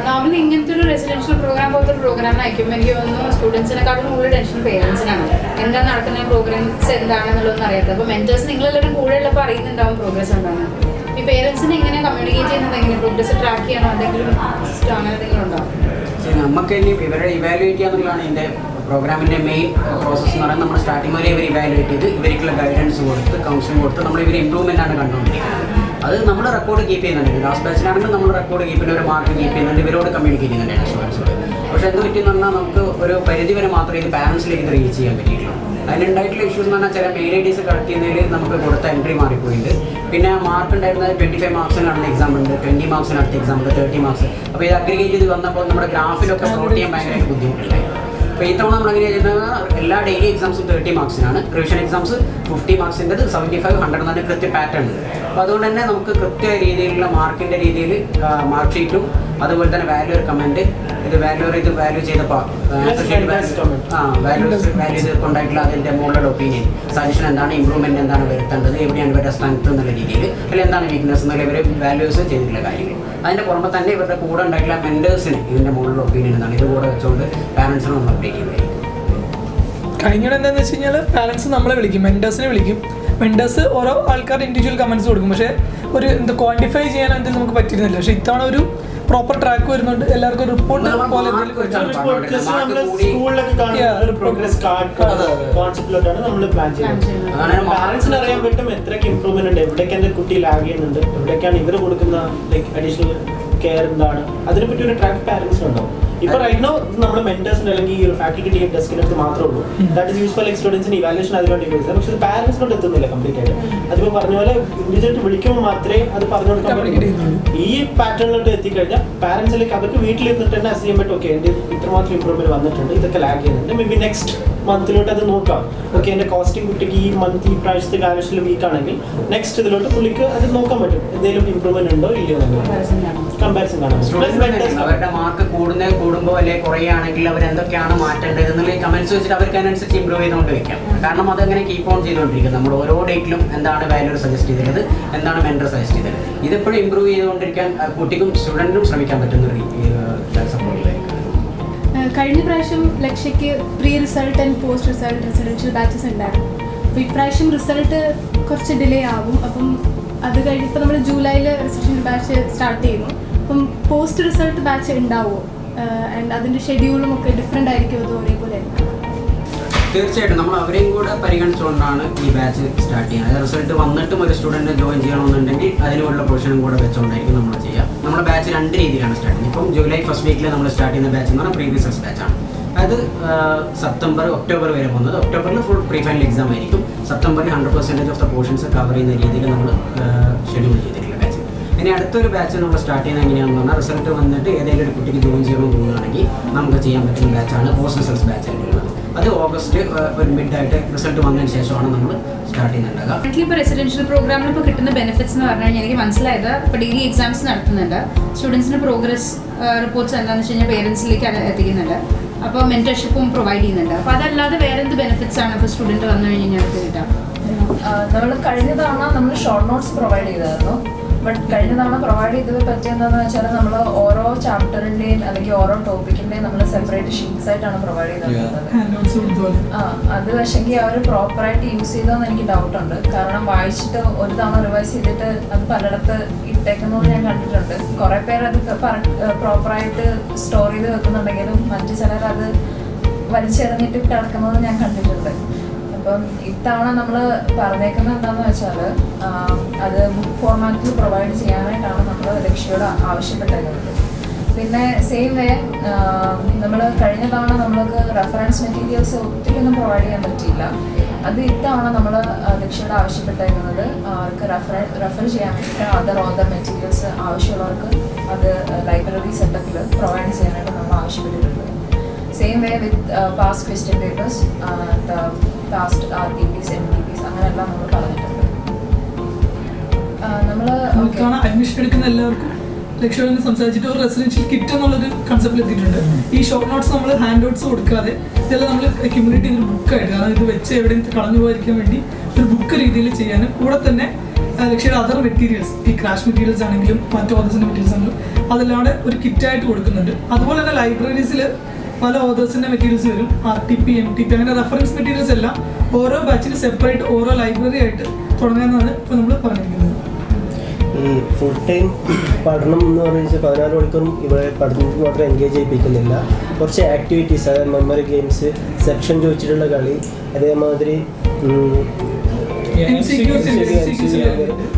നോർമലി ഇങ്ങനത്തെ ഒരു റെസിഡൻഷ്യൽ പ്രോഗ്രാം പോലത്തെ പ്രോഗ്രാമിനായിരിക്കും എനിക്ക് തോന്നുന്നു സ്റ്റുഡൻസിനെക്കാളും കൂടുതൽ ടെൻഷൻ പേരൻസിനാണ്. എന്താ നടക്കുന്ന പ്രോഗ്രാംസ് എന്താണെന്നുള്ളതൊന്നും അറിയാത്തത്. അപ്പോൾ മെന്റേഴ്സ് നിങ്ങളെല്ലാവരും കൂടെ ഉള്ളപ്പോൾ അറിയുന്നുണ്ടാവും പ്രോഗ്രസ് എന്താണ്. ഈ പേരൻസിന് എങ്ങനെ കമ്മ്യൂണിക്കേറ്റ് ചെയ്യുന്നത്, എങ്ങനെ പ്രോഗ്രസ് ട്രാക്ക് ചെയ്യണോ, എന്തെങ്കിലും സിസ്റ്റം അങ്ങനെ എന്തെങ്കിലും ഉണ്ടോ? നമുക്ക് ഇനി ഇവരെ ഇവാലുവേറ്റ് ചെയ്യാന്നുള്ളതാണ് ഇതിൻ്റെ പ്രോഗ്രാമിൻ്റെ മെയിൻ പ്രോസസ്സ് എന്ന് പറയുന്നത്. നമ്മൾ സ്റ്റാർട്ടിംഗ് വരെ ഇവർ ഇവാലുവേറ്റ് ചെയ്ത് ഇവർക്കുള്ള ഗൈഡൻസ് കൊടുത്ത് കൗൺസിലിംഗ് കൊടുത്ത് നമ്മൾ ഇവർ ഇമ്പ്രൂവ്മെൻ്റ് ആണ് കണ്ടുകൊണ്ടിരിക്കുന്നത്. അത് നമ്മൾ റെക്കോർഡ് കീപ്പ് ചെയ്യുന്നുണ്ട്. ലാസ്റ്റ് ബാച്ചിലാണെങ്കിൽ നമ്മൾ റെക്കോർഡ് കീപ്പ് ചെയ്യുന്ന ഒരു മാർക്ക് കീപ്പ് ചെയ്യുന്നുണ്ട്, ഇവരോട് കമ്മ്യൂണിക്കേറ്റ് ചെയ്യുന്നുണ്ട് സ്റ്റുഡൻസോട്. പക്ഷേ എന്ത് പറ്റിയെന്ന് പറഞ്ഞാൽ നമുക്ക് ഒരു പരിധി വരെ മാത്രമേ ഇത് പാരൻസിലേക്ക് ഇത് റീച്ച് ചെയ്യാൻ പറ്റിയിട്ടുള്ളൂ. അതിനുണ്ടായിട്ടുള്ള ഇഷ്യൂസ് എന്ന് പറഞ്ഞാൽ ചില മെയിൽ IDs കളക്ട് ചെയ്യുന്നതിൽ നമുക്ക് കൊടുത്ത എൻട്രി മാറിപ്പോയിട്ടുണ്ട്. പിന്നെ മാർക്ക് ഉണ്ടായിരുന്നത് 25 മാർക്സിനാണ് എക്സാം ഉണ്ട്, 20 മാർക്സിന് അടുത്ത എക്സാം ഉണ്ട്, 30 മാർക്സ്. അപ്പോൾ ഇത് അഗ്രിഗേറ്റ് ചെയ്ത് വന്നപ്പോൾ നമ്മുടെ ഗ്രാഫിലൊക്കെ പ്ലോട്ട് ചെയ്യാൻ ഭയങ്കരമായിട്ട് ബുദ്ധിമുട്ടുണ്ടായി. അപ്പോൾ ഇത്തവണ നമ്മൾ എങ്ങനെ ചെയ്യുന്നത്, എല്ലാ ഡെയിലി എക്സാംസും 30 മാർക്സിനാണ്, റിവിഷൻ എക്സാംസ് 50 മാർക്സിൻ്റെത് 75, 100 എന്ന് പറഞ്ഞ കൃത്യ പാറ്റേൺ ഉണ്ട്. അപ്പോൾ അതുകൊണ്ട് തന്നെ നമുക്ക് കൃത്യ രീതിയിലുള്ള മാർക്കിൻ്റെ രീതിയിൽ മാർക്ക് ഷീറ്റും അതുപോലെ തന്നെ വാല്യൂ കമൻറ്റ്, ഇത് വാല്യൂ ചെയ്തപ്പോൾ വാല്യൂ ചെയ്തുകൊണ്ടായിട്ടുള്ള അതിൻ്റെ മോളുടെ ഒപ്പീനിയൻ സജഷൻ എന്താണ്, ഇമ്പ്രൂവ്മെൻറ്റ് എന്താണ് വരുത്തേണ്ടത്, എവിടെയാണ് ഇവരുടെ സ്ട്രെങ്ത് എന്നുള്ള രീതിയിൽ, അല്ലെങ്കിൽ എന്താണ് വീക്ക്നെസ് എന്നുള്ള ഇവർ വാല്യൂസ് ചെയ്തിട്ടുള്ള കാര്യങ്ങൾ. അതിൻ്റെ പുറമെ തന്നെ ഇവരുടെ കൂടെ ഉണ്ടായിട്ടുള്ള മെൻറ്റേഴ്സിന് ഇതിൻ്റെ മോളുടെ ഒപ്പീനിയൻ എന്താണ്, ഇത് കൂടെ വെച്ചുകൊണ്ട് പാരൻസിനെ നമ്മൾ അപ്ഡേറ്റ് ചെയ്യുന്നതായിരിക്കും. കഴിഞ്ഞിടെ എന്താണെന്ന് വെച്ച് കഴിഞ്ഞാൽ പാരൻസ് നമ്മളെ വിളിക്കും, മെൻറ്റേഴ്സിനെ വിളിക്കും. മെൻറ്റേഴ്സ് ഓരോ ആൾക്കാരുടെ ഇൻഡിവിജ്വൽ കമൻറ്റ്സ് കൊടുക്കും. പക്ഷേ ഒരു എന്താ ക്വാണ്ടിഫൈ ചെയ്യാൻ എന്തെങ്കിലും നമുക്ക് പറ്റിയിരുന്നില്ല. പക്ഷേ ഇത്തവണ ഒരു പ്രോപ്പർ ട്രാക്ക് വരുന്നുണ്ട്. എല്ലാവർക്കും ഒരു റിപ്പോർട്ട് പോലെ സ്കൂളിലൊക്കെ കാണുന്ന ഒരു പ്രോഗ്രസ് കാർഡ് കോൺസെപ്റ്റിലോട്ടാണ് നമ്മൾ പ്ലാൻ ചെയ്യുന്നത്. പാരന്റ്സിന് അറിയാൻ പറ്റും എത്രയൊക്കെ ഇമ്പ്രൂവ്മെന്റ് ഉണ്ട്, എവിടേക്ക് എൻ്റെ കുട്ടി ലാഗ് ചെയ്യുന്നുണ്ട്, എവിടേക്കാണ് ഇവർ കൊടുക്കുന്ന ലൈക്ക് അഡീഷണൽ കെയർ എന്താണ്, അതിനെപ്പറ്റി ഒരു ട്രാക്ക് പാരന്റ്സിനുണ്ടാവും. ഇപ്പൊ റൈറ്റ് നോ നമ്മൾ മെന്റേഴ്സിന് അല്ലെങ്കിൽ ഫാക്കൽറ്റി ടീം ഡെസ്കിനടുത്ത് മാത്രമേ ഉള്ളൂ. ദാറ്റ് ഇസ് യൂസ്ഫുൾ സ്റ്റുഡൻസിന് ഇവാലുവേഷൻ അതിനുവേണ്ടി യൂസ് ചെയ്യാം. പക്ഷേ പാരന്റ്സിനോട് എത്തുന്നില്ല കംപ്ലീറ്റ് ആയിട്ട്. അതിപ്പോൾ പറഞ്ഞ പോലെ ഇൻഡിവിജ്വൽ വിളിക്കുമ്പോൾ മാത്രമേ അത് പറഞ്ഞു കൊടുക്കാൻ പറ്റുള്ളൂ. ഈ പാറ്റേണിലോട്ട് എത്തിക്കഴിഞ്ഞാൽ പാരന്റ്സിലേക്ക് അവർക്ക് വീട്ടിലിരുന്നിട്ട് തന്നെ അസ് ചെയ്യാൻ പറ്റും. ഓക്കെ, എൻ്റെ ഇത്രമാത്രം ഇമ്പ്രൂവ്മെന്റ് വന്നിട്ടുണ്ട്, ഇതൊക്കെ ലാഗ് ചെയ്യുന്നുണ്ട്, മേ ബി നെക്സ്റ്റ് മന്തിലോട്ട് അത് നോക്കാം. ഓക്കെ, എൻ്റെ കോസ്റ്റിംഗ് കുട്ടിക്ക് ഈ മന്ത് ഈ പ്രാവശ്യത്തെ വാല്യൂഷനിൽ വീക്ക് ആണെങ്കിൽ നെക്സ്റ്റ് ഇതിലോട്ട് പുള്ളിക്ക് അത് നോക്കാൻ പറ്റും, എന്തെങ്കിലും ഇമ്പ്രൂവ്മെന്റ് ഉണ്ടോ ഇല്ലയോ കമ്പാരിസൺ കാണാം. അവരുടെ മാർക്ക് കൂടുമ്പോൾ അല്ലെങ്കിൽ കുറയുകയാണെങ്കിൽ അവർ എന്തൊക്കെയാണ് മാറ്റേണ്ടത് എന്നുള്ള കമന്റ്സ് വെച്ചിട്ട് അവർക്ക് അതിനനുസരിച്ച് ഇമ്പ്രൂവ് ചെയ്തുകൊണ്ട് വെക്കാം. കാരണം അതങ്ങനെ കീപ്പ് ഓൺ ചെയ്തുകൊണ്ടിരിക്കും. നമ്മൾ ഓരോ ഡേറ്റിലും എന്താണ് വാല്യൂ സജസ്റ്റ് ചെയ്തത്, എന്താണ് മെന്റർ സജസ്റ്റ് ചെയ്തത്, ഇതെപ്പോഴും ഇമ്പ്രൂവ് ചെയ്തുകൊണ്ടിരിക്കാൻ കുട്ടിക്കും സ്റ്റുഡൻറ്റിനും ശ്രമിക്കാൻ പറ്റുന്ന ഒരു സപ്പോർട്ടിലായിരിക്കും. കഴിഞ്ഞ പ്രാവശ്യം ലക്ഷ്യക്ക് pre result and post result residential batches ഉണ്ടായിരുന്നു. അപ്പോൾ ഇപ്രാവശ്യം റിസൾട്ട് കുറച്ച് ഡിലേ ആവും. അപ്പം അത് കഴിഞ്ഞ് ഇപ്പോൾ നമ്മൾ ജൂലൈയിൽ റെസിഡൻഷ്യൽ ബാച്ച് സ്റ്റാർട്ട് ചെയ്യുന്നു. അപ്പം പോസ്റ്റ് റിസൾട്ട് ബാച്ച് ഉണ്ടാവുമോ? ആൻഡ് അതിൻ്റെ ഷെഡ്യൂളും ഒക്കെ ഡിഫറെൻ്റ് ആയിരിക്കും, അത് ഒരേപോലെ? തീർച്ചയായിട്ടും നമ്മൾ അവരെയും കൂടെ പരിഗണിച്ചുകൊണ്ടാണ് ഈ ബാച്ച് സ്റ്റാർട്ട് ചെയ്യുന്നത്. അതായത് റിസൾട്ട് വന്നിട്ടും ഒരു സ്റ്റുഡൻറ്റ് ജോയിൻ ചെയ്യണമെന്നുണ്ടെങ്കിൽ അതിനുള്ള പൊസിഷനും കൂടെ വെച്ചുകൊണ്ടായിരിക്കും നമ്മൾ ചെയ്യുക. നമ്മുടെ ബാച്ച് 2 രീതിയിലാണ് സ്റ്റാർട്ട് ചെയ്യുന്നത്. ഇപ്പം ജൂലൈ ഫസ്റ്റ് വീക്കിൽ നമ്മൾ സ്റ്റാർട്ട് ചെയ്യുന്ന ബാച്ച് എന്ന് പറഞ്ഞാൽ പ്രീ റിസൾട്ട്സ് ബാച്ചാണ്. അത് സെപ്റ്റംബർ ഒക്ടോബർ വരെ പോകുന്നത്. ഒക്ടോബറിൽ ഫുൾ പ്രീ ഫൈനൽ എക്സാം ആയിരിക്കും. സെപ്റ്റംബറിൽ 100% ഓഫ് ദ പോർഷൻസ് കവർ ചെയ്യുന്ന രീതിയിൽ നമ്മൾ ഷെഡ്യൂൾ ചെയ്തിട്ടുള്ള ബാച്ച്. ഇനി അടുത്തൊരു ബാച്ച് നമ്മൾ സ്റ്റാർട്ട് ചെയ്യുന്നത് എങ്ങനെയാണെന്ന് പറഞ്ഞാൽ റിസൾട്ട് വന്നിട്ട് ഏതെങ്കിലും ഒരു കുട്ടിക്ക് ജോയിൻ ചെയ്യണമെന്ന് തോന്നുകയാണെങ്കിൽ നമുക്ക് ചെയ്യാൻ പറ്റുന്ന ബാച്ചാണ് പോസ്റ്റ് റിസൾട്ട്സ് ബാച്ച് ആയിട്ടുള്ളത്. അത് ഓഗസ്റ്റ് ഒരു മിഡായിട്ട് റിസൾട്ട് വന്നതിന് ശേഷമാണ് നമ്മൾ സ്റ്റാർട്ട് ചെയ്യുന്നുണ്ടാകുക. ഇപ്പോൾ റെസിഡൻഷ്യൽ പ്രോഗ്രാമിൽ ഇപ്പോൾ കിട്ടുന്ന ബെനിഫിറ്റ്സ് എന്ന് പറഞ്ഞു കഴിഞ്ഞാൽ എനിക്ക് മനസ്സിലായത് ഇപ്പോൾ ഡെയിലി എക്സാംസ് നടത്തുന്നുണ്ട്, സ്റ്റുഡൻസിന് പ്രോഗ്രസ് റിപ്പോർട്ട്സ് എന്താണെന്ന് വെച്ച് കഴിഞ്ഞാൽ പേരൻസിലേക്ക് എത്തിക്കുന്നുണ്ട്, അപ്പോൾ മെന്റർഷിപ്പും പ്രൊവൈഡ് ചെയ്യുന്നുണ്ട്. അപ്പോൾ അതല്ലാതെ വേറെ എന്ത് ബെനിഫിറ്റ്സ് ആണ് ഇപ്പോൾ സ്റ്റുഡൻറ്റ് വന്നു കഴിഞ്ഞാൽ ഞങ്ങൾക്ക് കിട്ടാം? നമ്മൾ കഴിഞ്ഞ തവണ നമ്മൾ ഷോർട്ട് നോട്ട്സ് പ്രൊവൈഡ് ചെയ്തായിരുന്നു. ബട്ട് കഴിഞ്ഞ തവണ പ്രൊവൈഡ് ചെയ്തത് പറ്റിയെന്താണെന്ന് വെച്ചാൽ നമ്മൾ ഓരോ ചാപ്റ്ററിൻ്റെയും അല്ലെങ്കിൽ ഓരോ ടോപ്പിക്കിൻ്റെയും നമ്മൾ സെപ്പറേറ്റ് ഷീറ്റ്സ് ആയിട്ടാണ് പ്രൊവൈഡ് ചെയ്തിട്ടുള്ളത്. അത് പക്ഷെങ്കിൽ അവർ പ്രോപ്പറായിട്ട് യൂസ് ചെയ്തോന്ന് എനിക്ക് ഡൗട്ടുണ്ട്. കാരണം വായിച്ചിട്ട് ഒരു തവണ റിവൈസ് ചെയ്തിട്ട് അത് പലയിടത്ത് ഇട്ടേക്കുന്നത് ഞാൻ കണ്ടിട്ടുണ്ട്. കുറേ പേര് അത് പ്രോപ്പറായിട്ട് സ്റ്റോർ ചെയ്ത് വെക്കുന്നുണ്ടെങ്കിലും മറ്റു ചിലർ അത് വലിച്ചെറിഞ്ഞിട്ട് കിടക്കുന്നത് ഞാൻ കണ്ടിട്ടുണ്ട്. അപ്പം ഇത്തവണ നമ്മൾ പറഞ്ഞേക്കുന്നത് എന്താണെന്ന് വെച്ചാൽ അത് ബുക്ക് ഫോർമാറ്റിൽ പ്രൊവൈഡ് ചെയ്യാനായിട്ടാണ് നമ്മൾ ലക്ഷ്യയോട് ആവശ്യപ്പെട്ടേക്കുന്നത്. പിന്നെ സെയിം വേ നമ്മൾ കഴിഞ്ഞ തവണ നമ്മൾക്ക് റെഫറൻസ് മെറ്റീരിയൽസ് ഒത്തിരി ഒന്നും പ്രൊവൈഡ് ചെയ്യാൻ പറ്റിയില്ല. അത് ഇത്തവണ നമ്മൾ ലക്ഷ്യയോട് ആവശ്യപ്പെട്ടേക്കുന്നത് അവർക്ക് റെഫർ ചെയ്യാൻ വേണ്ടിയിട്ട് അതർ മെറ്റീരിയൽസ് ആവശ്യമുള്ളവർക്ക് അത് ലൈബ്രറി സെറ്റപ്പിൽ പ്രൊവൈഡ് ചെയ്യാനായിട്ട് നമ്മൾ ആവശ്യപ്പെട്ടിട്ടുണ്ട്. സെയിം വേ വിത്ത് past question papers, past RTPs, MTPs അങ്ങനെയെല്ലാം നമ്മൾ പറഞ്ഞിട്ടുണ്ട്. നമ്മൾ അഡ്മിഷൻ എടുക്കുന്ന എല്ലാവർക്കും ലക്ഷ്യയോട് സംസാരിച്ചിട്ട് ഒരു റെസിഡൻഷ്യൽ കിറ്റ് എന്നുള്ളൊരു കൺസെപ്റ്റിൽ എത്തിയിട്ടുണ്ട്. ഈ ഷോർട്ട് നോട്ട്സ് നമ്മൾ ഹാൻഡ് ഔട്ട്സ് കൊടുക്കാതെ ഇതെല്ലാം നമ്മൾ അക്യുമുലേറ്റ് ചെയ്തൊരു ബുക്കായിട്ട്, കാരണം ഇത് വെച്ച് എവിടെയും കളഞ്ഞു പോയിരിക്കാൻ വേണ്ടി ഒരു ബുക്ക് രീതിയിൽ ചെയ്യാനും കൂടെ തന്നെ ലക്ഷ്യയുടെ അതർ മെറ്റീരിയൽസ്, ഈ ക്രാഷ് മെറ്റീരിയൽസ് ആണെങ്കിലും മറ്റു ഓതേഴ്സിൻ്റെ മെറ്റീരിയൽസ് ആണെങ്കിലും അതെല്ലാം ഒരു കിറ്റായിട്ട് കൊടുക്കുന്നുണ്ട്. അതുപോലെ തന്നെ ലൈബ്രറീസിൽ പല ഓതേഴ്സിൻ്റെ മെറ്റീരിയൽസ് വരും, RTP, MTP അങ്ങനെ റെഫറൻസ് മെറ്റീരിയൽസ് എല്ലാം ഓരോ ബാച്ചിന് സെപ്പറേറ്റ് ഓരോ ലൈബ്രറി ആയിട്ട് തുടങ്ങാമെന്നാണ് ഇപ്പോൾ നമ്മൾ പറഞ്ഞിരിക്കുന്നത്. ഈ ഫുൾ ടൈം പഠനം എന്ന് പറയുന്നത് 14 മണിക്കൂറും ഇവിടെ പഠനത്തിൽ മാത്രം എൻഗേജ് ചെയ്യിപ്പിക്കുന്നില്ല. കുറച്ച് ആക്ടിവിറ്റീസ്, അതായത് മെമ്മറി ഗെയിംസ്, സെക്ഷൻ ചോദിച്ചിട്ടുള്ള കളി, അതേമാതിരി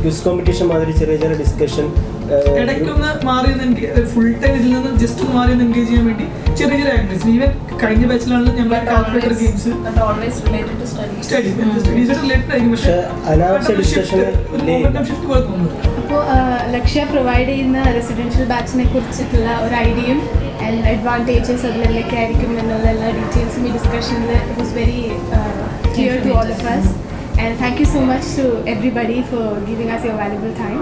ക്വിസ് കോമ്പറ്റീഷൻ മാതിരി ചെറിയ ചെറിയ ഡിസ്കഷൻ, ഇടയ്ക്കൊന്ന് മാറി ഫുൾ ടൈം ഇതിൽ നിന്ന് ജസ്റ്റ് ഒന്ന് മാറി എൻഗേജ് ചെയ്യാൻ വേണ്ടി ചെറിയ ചെറിയ ആക്ടിവിറ്റീസ്. ഈവൻ കഴിഞ്ഞ ബാച്ചിലാണ് ഞങ്ങൾ കാൽക്കുലേറ്റർ ഗെയിംസ് സ്റ്റഡീസ് റിലേറ്റഡ് ആയിരിക്കും, പക്ഷേ ഷിഫ്റ്റ് പോലെ തോന്നുന്നു. അപ്പോൾ ലക്ഷ്യ പ്രൊവൈഡ് ചെയ്യുന്ന റെസിഡൻഷ്യൽ ബാച്ചിനെ കുറിച്ചിട്ടുള്ള ഒരു ഐഡിയയും ആൻഡ് അഡ്വാൻറ്റേജസ് അതിലൊക്കെ ആയിരിക്കും എന്നുള്ള എല്ലാ ഡീറ്റെയിൽസും ഈ ഡിസ്കഷനിൽ it was very clear to all of us. And thank you so much to everybody for giving us your valuable time.